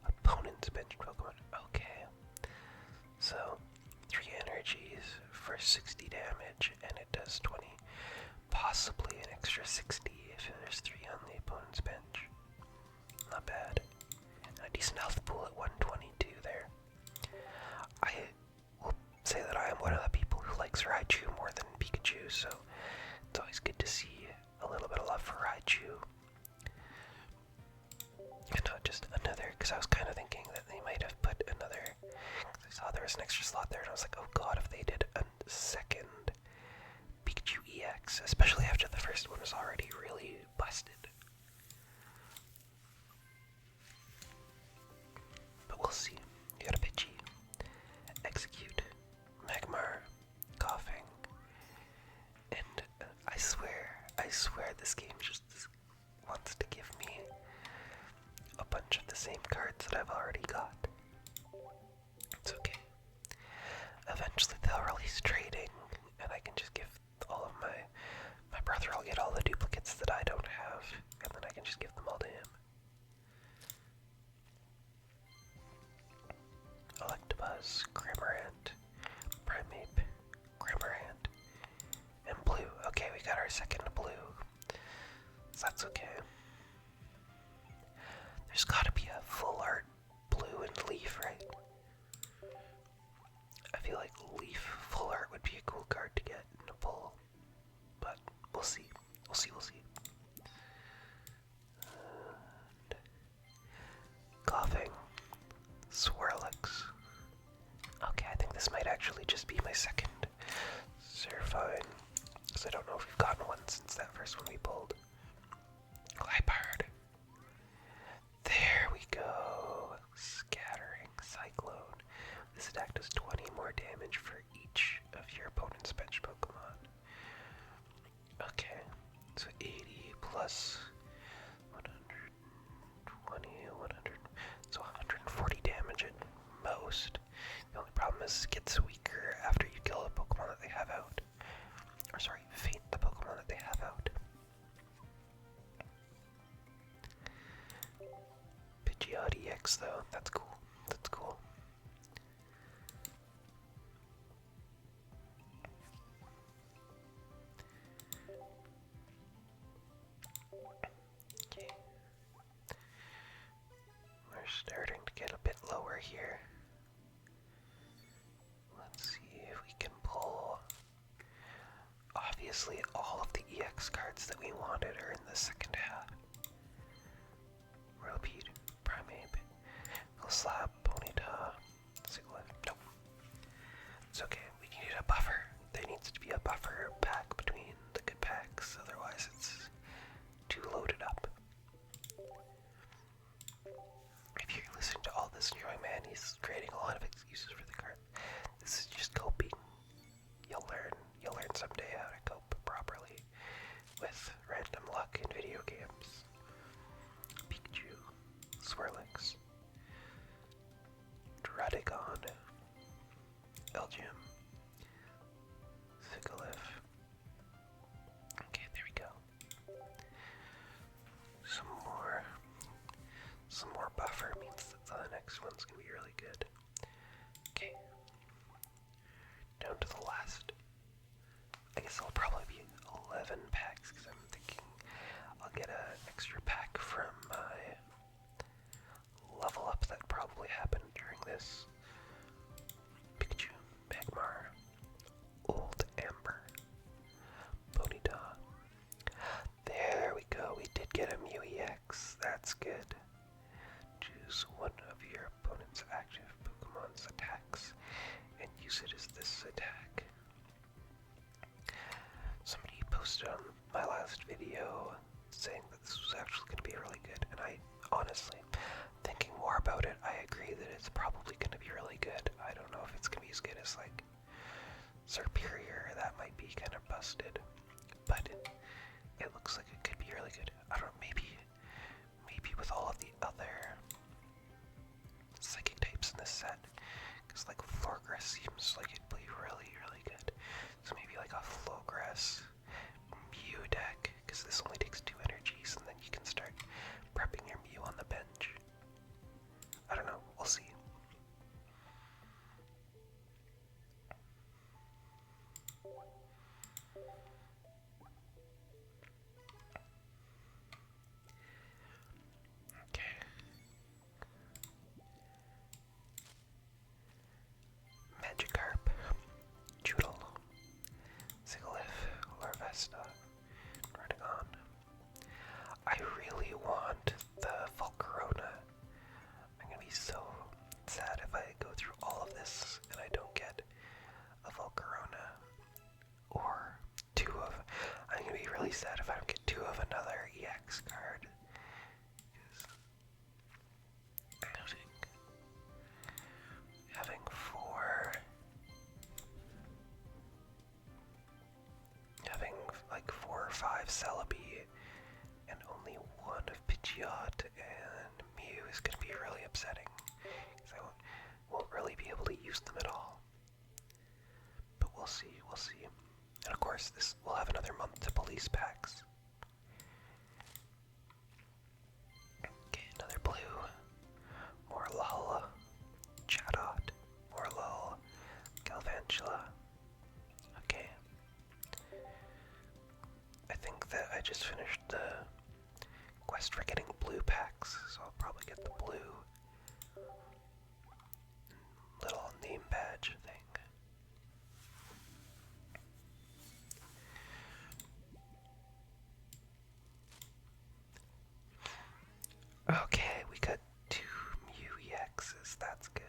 S1: opponent's bench Pokemon. Okay. So, 3 energies for 60 damage, and it does 20. Possibly an extra 60 if there's 3 on the opponent's bench. Not bad. And a decent health pool at 122 there. I will say that I am one of the people who likes Raichu more than Pikachu, so it's always good to see a little bit of love for Raichu. And not just another, because I was kind of thinking that they might have put another, because I saw there was an extra slot there, and I was like, oh god, if they did a second Pikachu EX, especially after the first one was already really busted. But we'll see. You got a Pidgey, Execute, Magmar, Coughing, and I swear this game just wants to give me a bunch of the same cards that I've already got. It's okay. Eventually they'll release trading, and I can just give all of my brother will get all the duplicates that I don't have. So that's okay. There's gotta be a full art blue and leaf, right? I feel like leaf full art would be a cool card to get in a pull. But we'll see. We'll see. And coughing. Swirlix. Okay, I think this might actually just be my second Surfine. Because I don't know if we've gotten one since that first one we pulled. Glipard. There we go. Scattering Cyclone. This attack does 20 more damage for each of your opponent's bench Pokemon. Okay, so 80 plus 120, 100, so 140 damage at most. The only problem is it gets weaker after you kill a Pokemon that they have out. Or sorry, faint the Pokemon that they have out. Pidgeot EX though, that's cool. That's cool. Okay. We're starting to get a bit lower here. Let's see if we can pull. Obviously, all of the EX cards that we wanted are in the second half. Repeat, Primeape, Slab, Ponyta, Siglif. Nope. It's okay, we needed a buffer. There needs to be a buffer pack between the good packs, otherwise it's too loaded up. If you're listening to all this and you're like, man, he's creating a lot of excuses for the card. This is just coping. You'll learn someday how to cope properly with random luck in video games. Pikachu, Swirlix, Druddigon, Elgyem, Sigalith. Okay, there we go. Some more buffer means that the next one's gonna be really good. Okay. Down to the last. I guess it'll probably be 11 packs because I'm thinking I'll get an extra pack from my level up that probably happened during this. Pikachu, Magmar, Old Amber, Ponyta. There we go, we did get a Mew EX, that's good. Choose one of your opponent's active Pokemon's attacks and use it as this attack. Somebody posted on my last video saying that this was actually going to be really good, and I honestly, thinking more about it, I agree that it's probably going to be really good. I don't know if it's going to be as good as like Superior, that might be kind of busted, but it looks like it could be really good. I don't know, maybe with all of the other psychic types in this set, because like Florgrass seems like it'd be really good. So maybe like a Flowgrass Mew deck, because this only takes 2 energies, and then you can start prepping your Mew on the bench. I don't know, we'll see. Okay. Magikarp, Joodle, Sigalith, Larvesta, Druddigon. I really want the Volcarona. I'm gonna be so sad if I go through all of this and I don't get a Volcarona. Or I'm gonna be really sad if I don't get 2 of another EX card. Because having 4, like 4 or 5 Celebi and only 1 of Pidgeot and Mew is gonna be really upsetting. Because I won't really be able to use them at all. But we'll see. And of course, we'll have another month to police packs. Okay, another blue. More Lala. Chatot. More Lala. Galvantula. Okay. I think that I just finished the quest for getting blue packs, so I'll probably get the blue little name badge thing. Okay, we got 2 Mew EXs. That's good.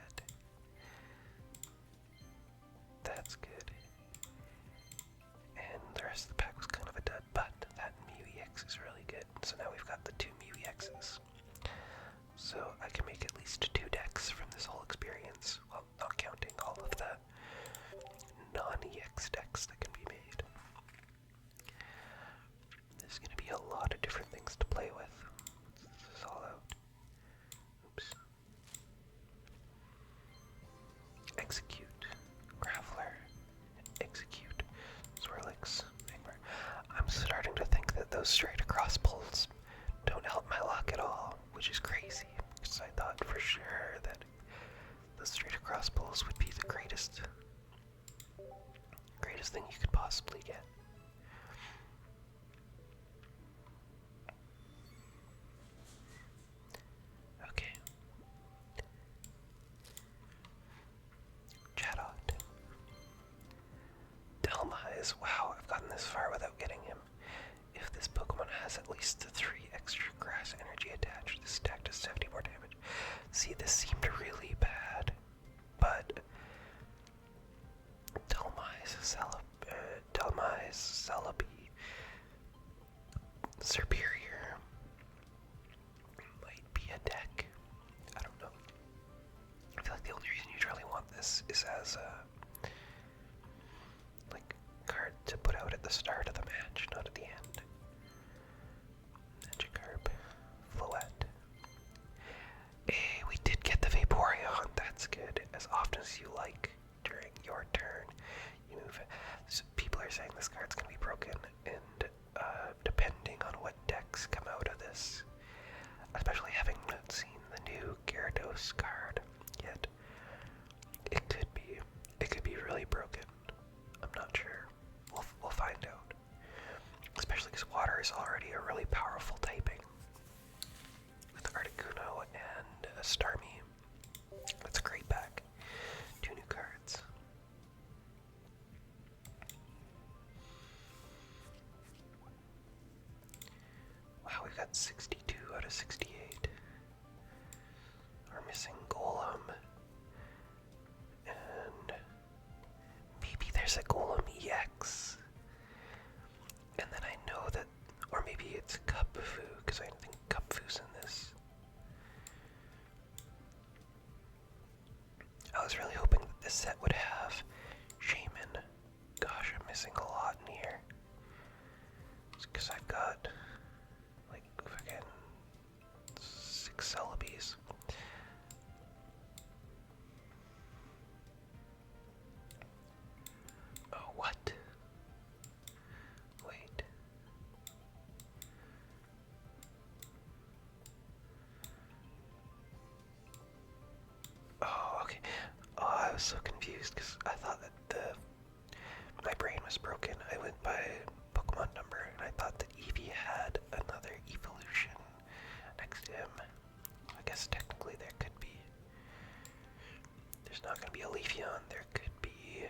S1: That's good. And the rest of the pack was kind of a dud, but that Mew EX is really good. So now we've got the 2 Mew EXs. So I can make at least 2 decks from this whole experience. Well, not counting all of the non-EX decks that can be made. There's going to be a lot of different things to play with. This is all out. Oops. Execute. Graveler. Execute. Swirlix. I'm starting to think that those straight across pulls don't help my luck at all, which is crazy, because I thought for sure that the straight across pulls would be the greatest thing you could possibly get. Okay. Chatot. Delmise. Wow, I've gotten this far without getting him. If this Pokemon has at least 3 extra grass energy attached, this attack does 70 more damage. See, this seemed really bad, but Delmise, Celebi, Superior might be a deck. I don't know. I feel like the only reason you'd really want this is as a card to put out at the start of the match, not at the end. Magikarp, Floette. Hey, we did get the Vaporeon. That's good. As often as you like during your turn, you move it. So people are saying this card's gonna be broken, and depending on what decks come out of this, especially having not seen the new Gyarados card yet, it could be really broken. I'm not sure. We'll find out. Especially because water is already a really powerful typing with Articuno and Starmie. That's a great pack. 2 new cards. Wow, we've got 62 out of 68. We're missing Golem. And maybe there's a Golem EX. And then I know that, or maybe it's Cupfu, because I think Cupfu's in this. I was really hoping that this set would have Shaman. Gosh, I'm missing a lot in here. It's because I've got, like, fucking 6 Celebes. Oh, what? Wait. Oh, okay. Oh, I was so confused because I thought that my brain was broken. I went by Pokemon number and I thought that Eevee had another evolution next to him. I guess technically there could be. There's not going to be a Leafeon. There could be.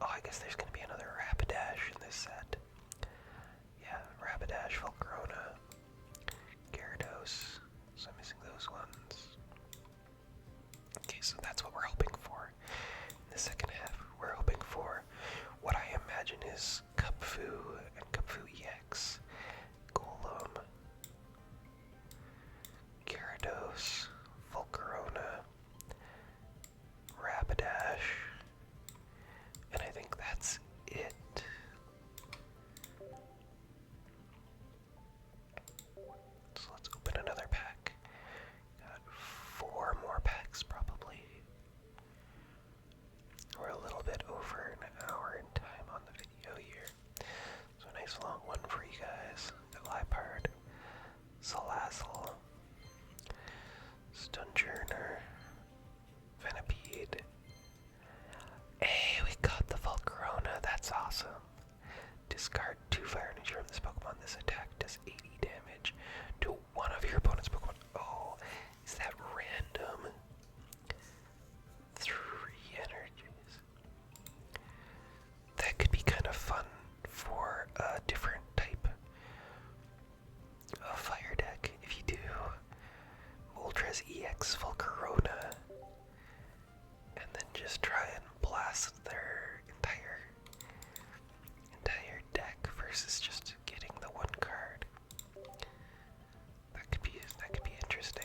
S1: Oh, I guess there's going to be another Rapidash in this set. Yeah, Rapidash, Volcarona, Gyarados. So I'm missing those ones. Okay, so that's what we're hoping for. In the second half, we're hoping for what I imagine is Cupfu and Cupfu EX, Golem, Gyarados, Volcarona, Rapidash, and I think that's it. So let's open another pack. Got 4 more packs probably. We're versus just getting the one card. That could be interesting.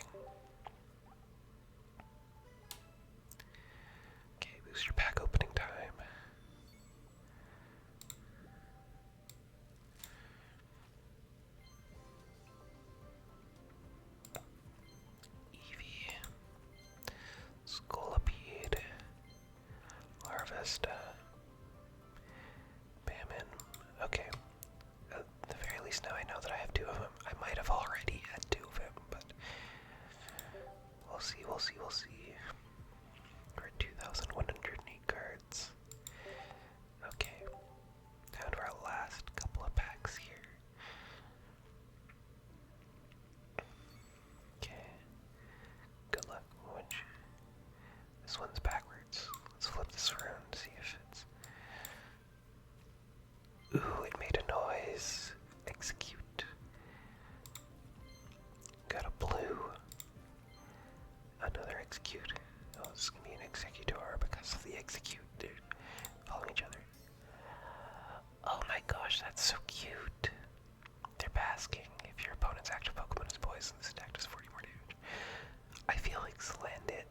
S1: Okay, booster pack opening time. Eevee, Scolipede, Larvesta, Bamin. Okay, at the very least now I know that I have two of them. I might have already had two of them, but we'll see, we'll see, we'll see. We're at 2,108 cards. Okay, down to our last couple of packs here. Okay, good luck. This one's backwards. Let's flip this around and see if it's... Ooh, it made a noise. Execute. Got a blue. Another execute. Oh, this is gonna be an executor because of the execute, dude. Following each other. Oh my gosh, that's so cute. They're basking. If your opponent's active Pokemon is poisoned, this attack does 40 more damage. I feel like Slandit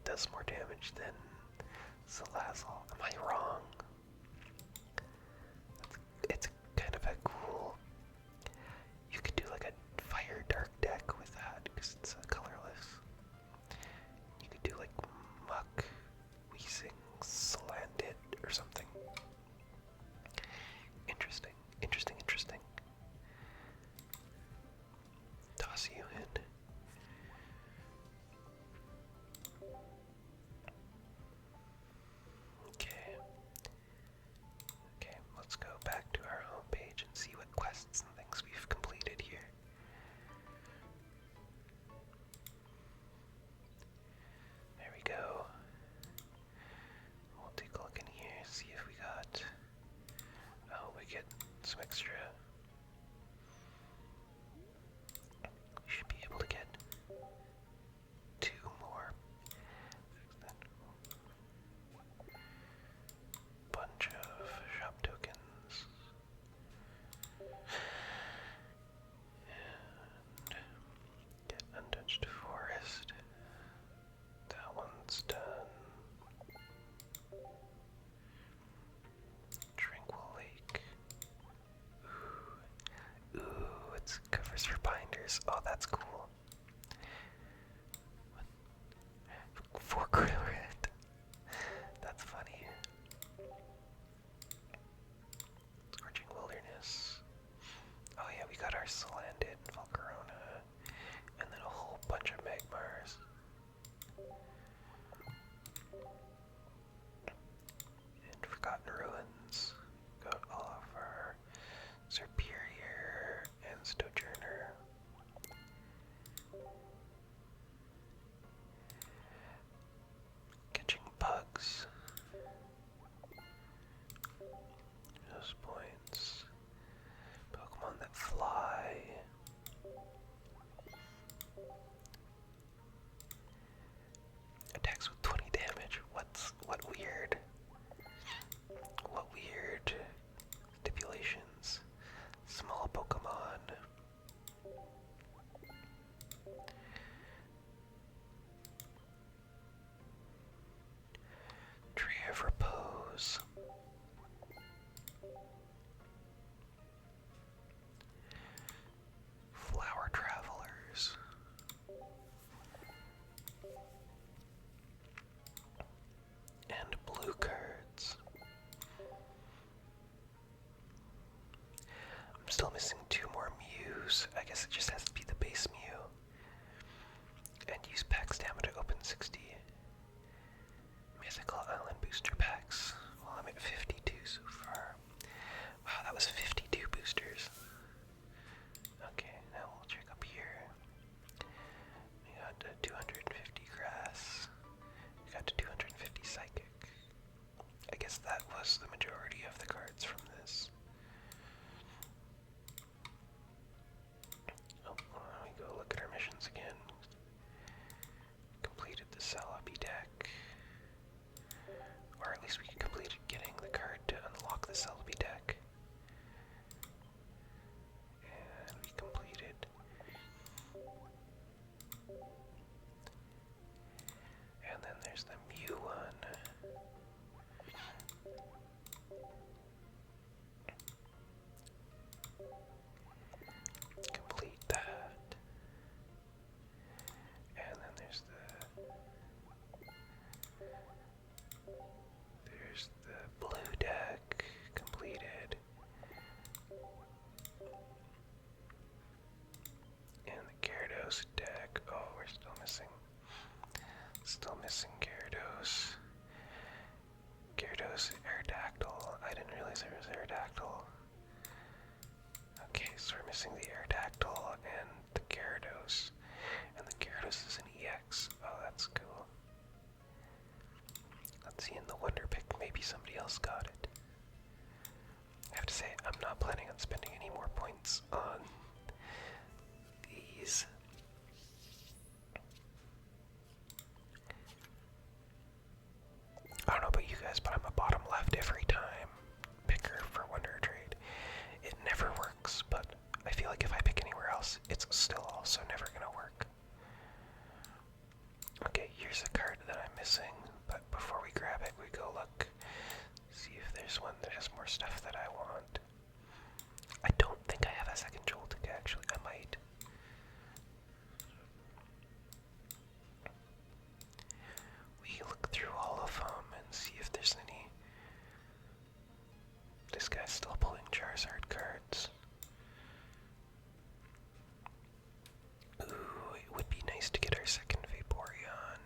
S1: does more damage than Salazzle. Am I wrong? It's kind of a cool... You could do like a fire dark deck with that because it's colorless. You could do like Muck, Weezing, Slandit, or something. Interesting, interesting, interesting. Toss you in. Okay. Okay, let's go back to our homepage and see what quests and things we've completed here. There we go. We'll take a look in here, see if we got... Oh, we get some extra. We should be able to get 2 more. Bunch of shop tokens. And get Untouched Forest. That one's done. Tranquil Lake. Ooh. Ooh, it's covers for binders. Oh, that's cool. What? 4 Grillret. That's funny. Scorching Wilderness. Oh yeah, we got our Salandit, Volcarona, and then a whole bunch of Magmars. And Forgotten Ruins. Got all of our Serperior and Stojourner. Catching bugs. Those points. Pokemon that fly. Attacks with 20 damage. What weird? What weird stipulations? Small Pokemon. Tree of Repose. Flower Travelers. And blue cards. I'm still missing 2 more Mews. I guess it just has to be the base Mew. And use pack stamina to open 60 Mythical Island booster packs. Well, I'm at 52 so far. Wow, that was 52 boosters. Okay, now we'll check up here. We got 250 grass. We got 250 psychic. I guess that was the majority of the cards from this. Oh, Still missing Gyarados. Gyarados, Aerodactyl. I didn't realize there was Aerodactyl. Okay, so we're missing the Aerodactyl and the Gyarados. And the Gyarados is an EX. Oh, that's cool. Let's see in the Wonder Pick, maybe somebody else got it. I have to say, I'm not planning on spending any more points on these. I don't know about you guys, but I'm a bottom left every time picker for Wonder Trade. It never works, but I feel like if I pick anywhere else, it's still also never gonna work. Okay, here's a card that I'm missing, but before we grab it, we go look, see if there's one that has more stuff that I want. I don't think I have a second Joltik, actually. I might. We look through all of them and see if there's any. This guy's still pulling Charizard cards. Ooh, it would be nice to get our second Vaporeon.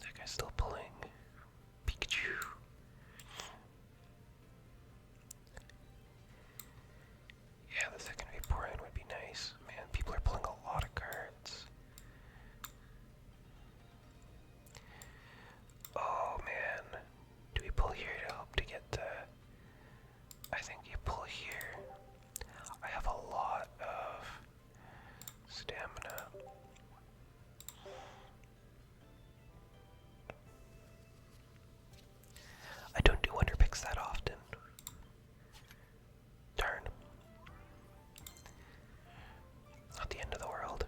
S1: That guy's still pulling Pikachu. Yeah, the second Vaporeon would be nice. Man, people are pulling a lot of cards. Oh man, do we pull here to hope to get the... I think you pull here. I have a lot of stamina. I don't do Wonder Picks that often. Darn. Not the end of the world.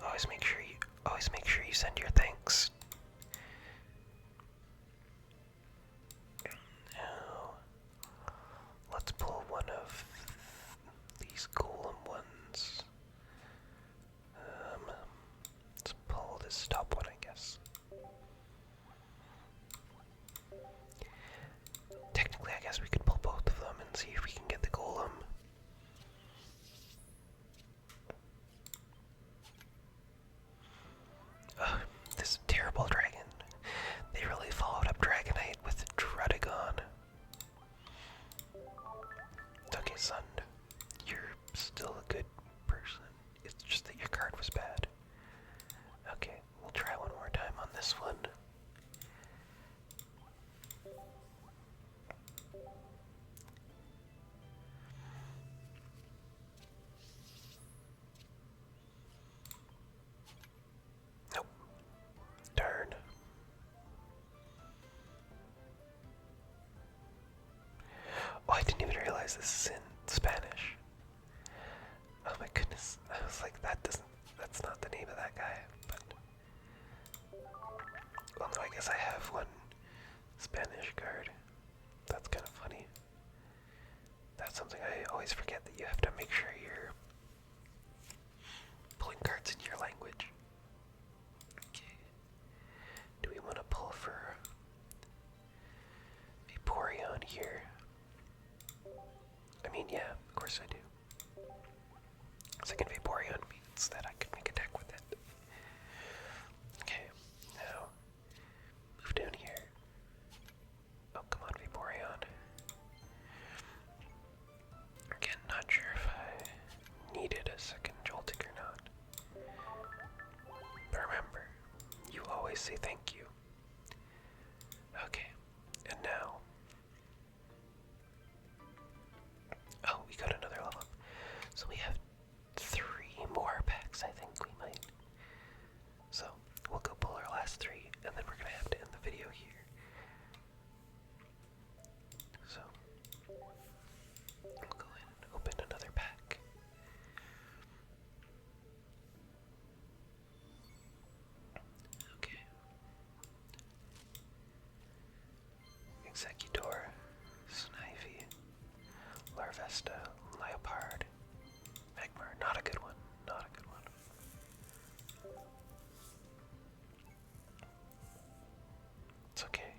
S1: Always make sure you send your thanks. Now, let's pull one of these golem ones. Let's pull this top one, I guess. Technically, I guess we could pull both of them and see if we can get the golem. Ugh, this terrible dragon. They really followed up Dragonite with Druddigon. It's okay, son. You're still a good person. It's just that your card was bad. Okay, we'll try one more time on this one. Nope. Darn. Oh, I didn't even realize this is in Spanish. Oh my goodness. I was like, that's not the name of that guy, but... Well, no, I guess I have one Spanish card. That's kind of funny. That's something I always forget, that you have to make sure you're pulling cards in your language. Okay. Do we want to pull for Vaporeon here? I mean, yeah, of course I do. Second Vaporeon means that I could make a deck with it. Okay, now move down here. Oh, come on, Vaporeon. Again, not sure if I needed a second Joltik or not. But remember, you always say thank you. Okay, and now... Oh, we got another level up. So we have 3 more packs, I think we might. So, we'll go pull our last 3, and then we're gonna have to end the video here. So, we'll go in and open another pack. Okay. Executor, Snivy, Larvesta, Leopard, Magmar. Not a good one. Not a good one. It's okay.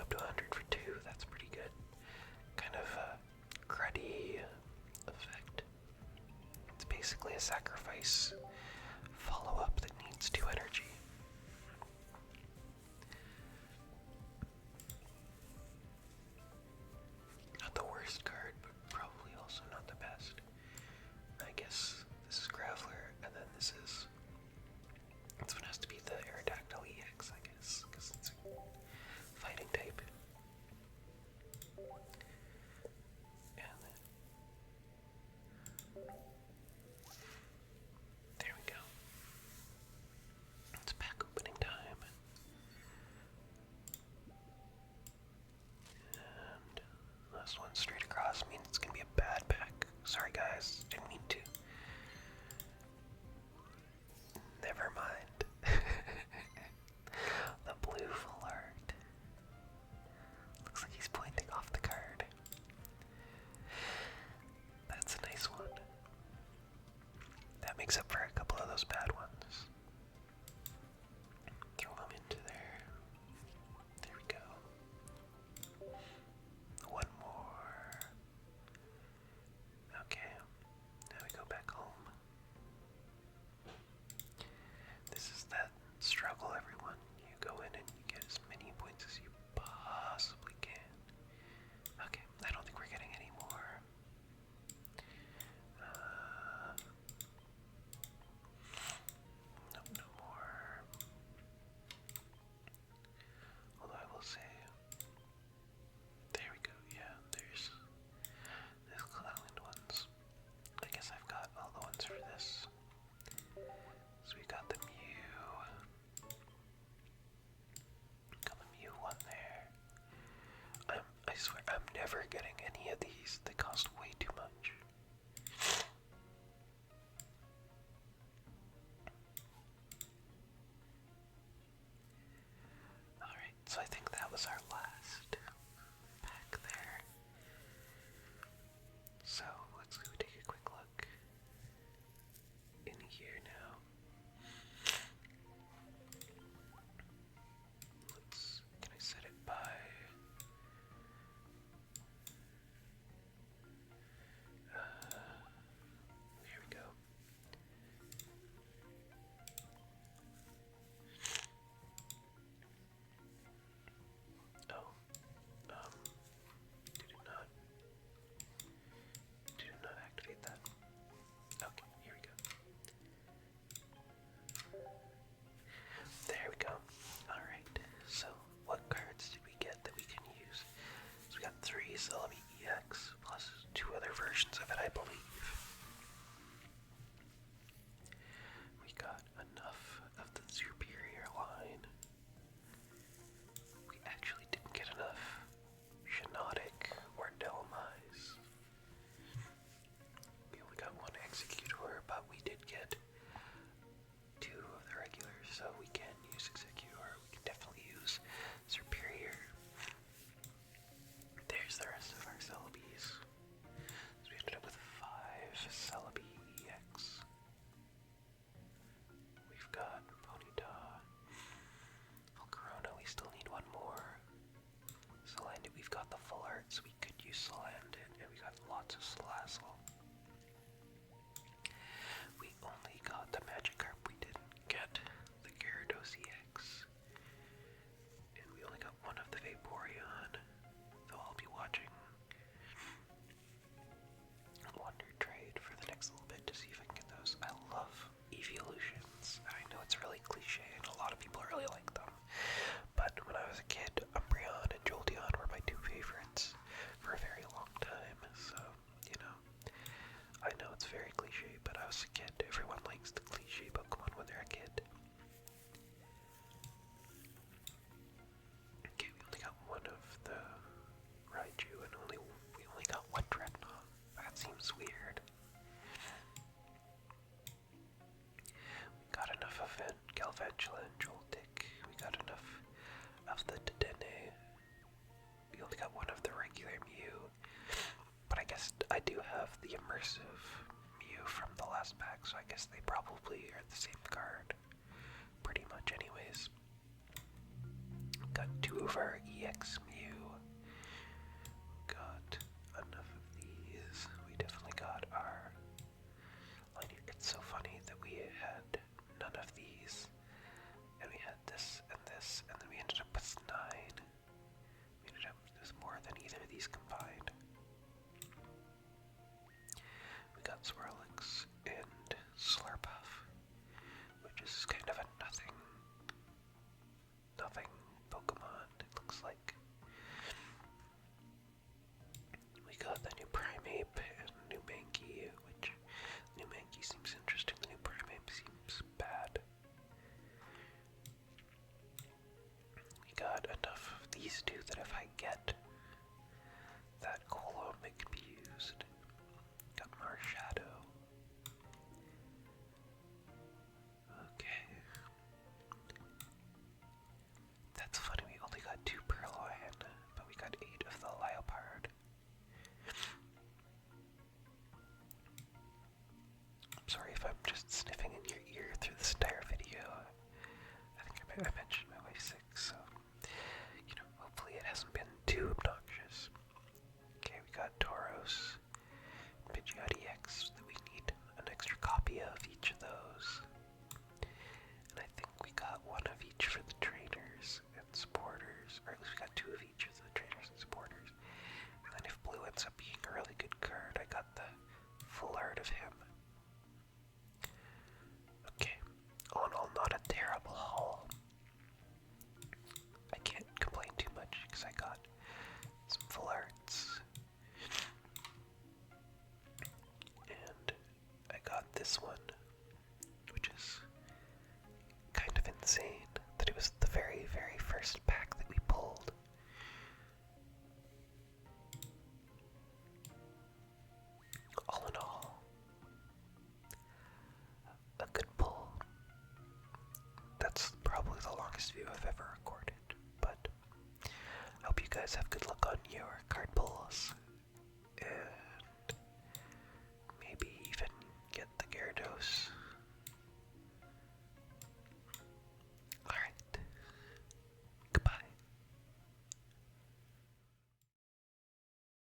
S1: up to 100 for 2. That's pretty good. Kind of a cruddy effect. It's basically a sacrifice follow-up that needs 2 energy. Not the worst card, but probably also not the best. I guess this is Graveler, and then this one has to be the Aerodactyl EX, I guess, because it's a fighting type. And then there we go. It's pack opening time. And last one straight across means it's gonna be a bad pack. Sorry guys, didn't mean to. Never mind. The blue full art. Looks like he's pointing off the card. That's a nice one. That makes up for a couple of those bad ones. Throw them into there. There we go. One more. Okay. Now we go back home. This is that struggle, everyone. You go in and you get as many points as you possibly can. Okay, I don't think we're getting any more. Nope, no more. Although I will say, there we go, yeah, there's Mythical Island ones. I guess I've got all the ones for this. So we got the Mew. Got the Mew one there. I swear I'm never getting any of these. They cost way too much. Alright, so I think that was our last pack there. So let's go take a quick look in here now. Can I set it by? Here we go. Oh, did not activate that. Okay, here we go. There we go. Alright, so what cards did we get that we can use? So we got 3 Celebi EX plus 2 other versions of it, I believe. We got enough of the superior line. We actually didn't get enough Shinotic or Delmise. We only got 1 Executor, but we did get 2 of the regulars, so we can use Executor. We can definitely use Superior. There's the rest of our Celebes. So we ended up with 5 Celebi EX. We've got Ponyta, Volcarona, we still need 1 more. Salandit, we've got the full art, so we could use Salandit, and we got lots of Salazzle. We only got the Magikarp, we didn't get the Gyarados EX. And we only got 1 of the Vaporeon, though I'll be watching Wonder Trade for the next little bit to see if I can get those. I love evolutions. I know it's really cliche and a lot of people really like them, but when I was a kid, Umbreon and Jolteon were my 2 favorites for a very long time, so, you know, I know it's very cliche, but I was a kid. Everyone likes the cliche Pokemon when they're a kid. Okay, we only got 1 of the Raichu, and we only got 1 Dreadnought. That seems weird. We got enough of it, Galvantula and Joltik. We got enough of the Dedenne. We only got 1 of the regular Mew. But I guess I do have the immersive Mew from the last pack, so I guess they probably are the same card. Pretty much anyways. Got 2 of our EX Mew. these two that if I get that column, it can be used. Got more shadow. Okay. That's funny, we only got 2 pearl iron, but we got 8 of the leopard. I'm sorry if I'm just sniffing in your ear through this entire video. I think I mentioned my wife's sick, so, hopefully it hasn't been too obnoxious. Okay, we got Tauros, Pidgeot EX that we need an extra copy of each of those. And I think we got 1 of each for the trainers and supporters, or at least we got 2 of each of the trainers and supporters. And then if blue ends up being a really good card, I got the full art of him. Okay, all in all, not a terrible haul. I can't complain too much because I got some full arts. And I got this one, which is kind of insane that it was the very, very first pack that we pulled. All in all, a good pull. That's probably the longest video I've ever recorded, but I hope you guys have good luck on your card pulls.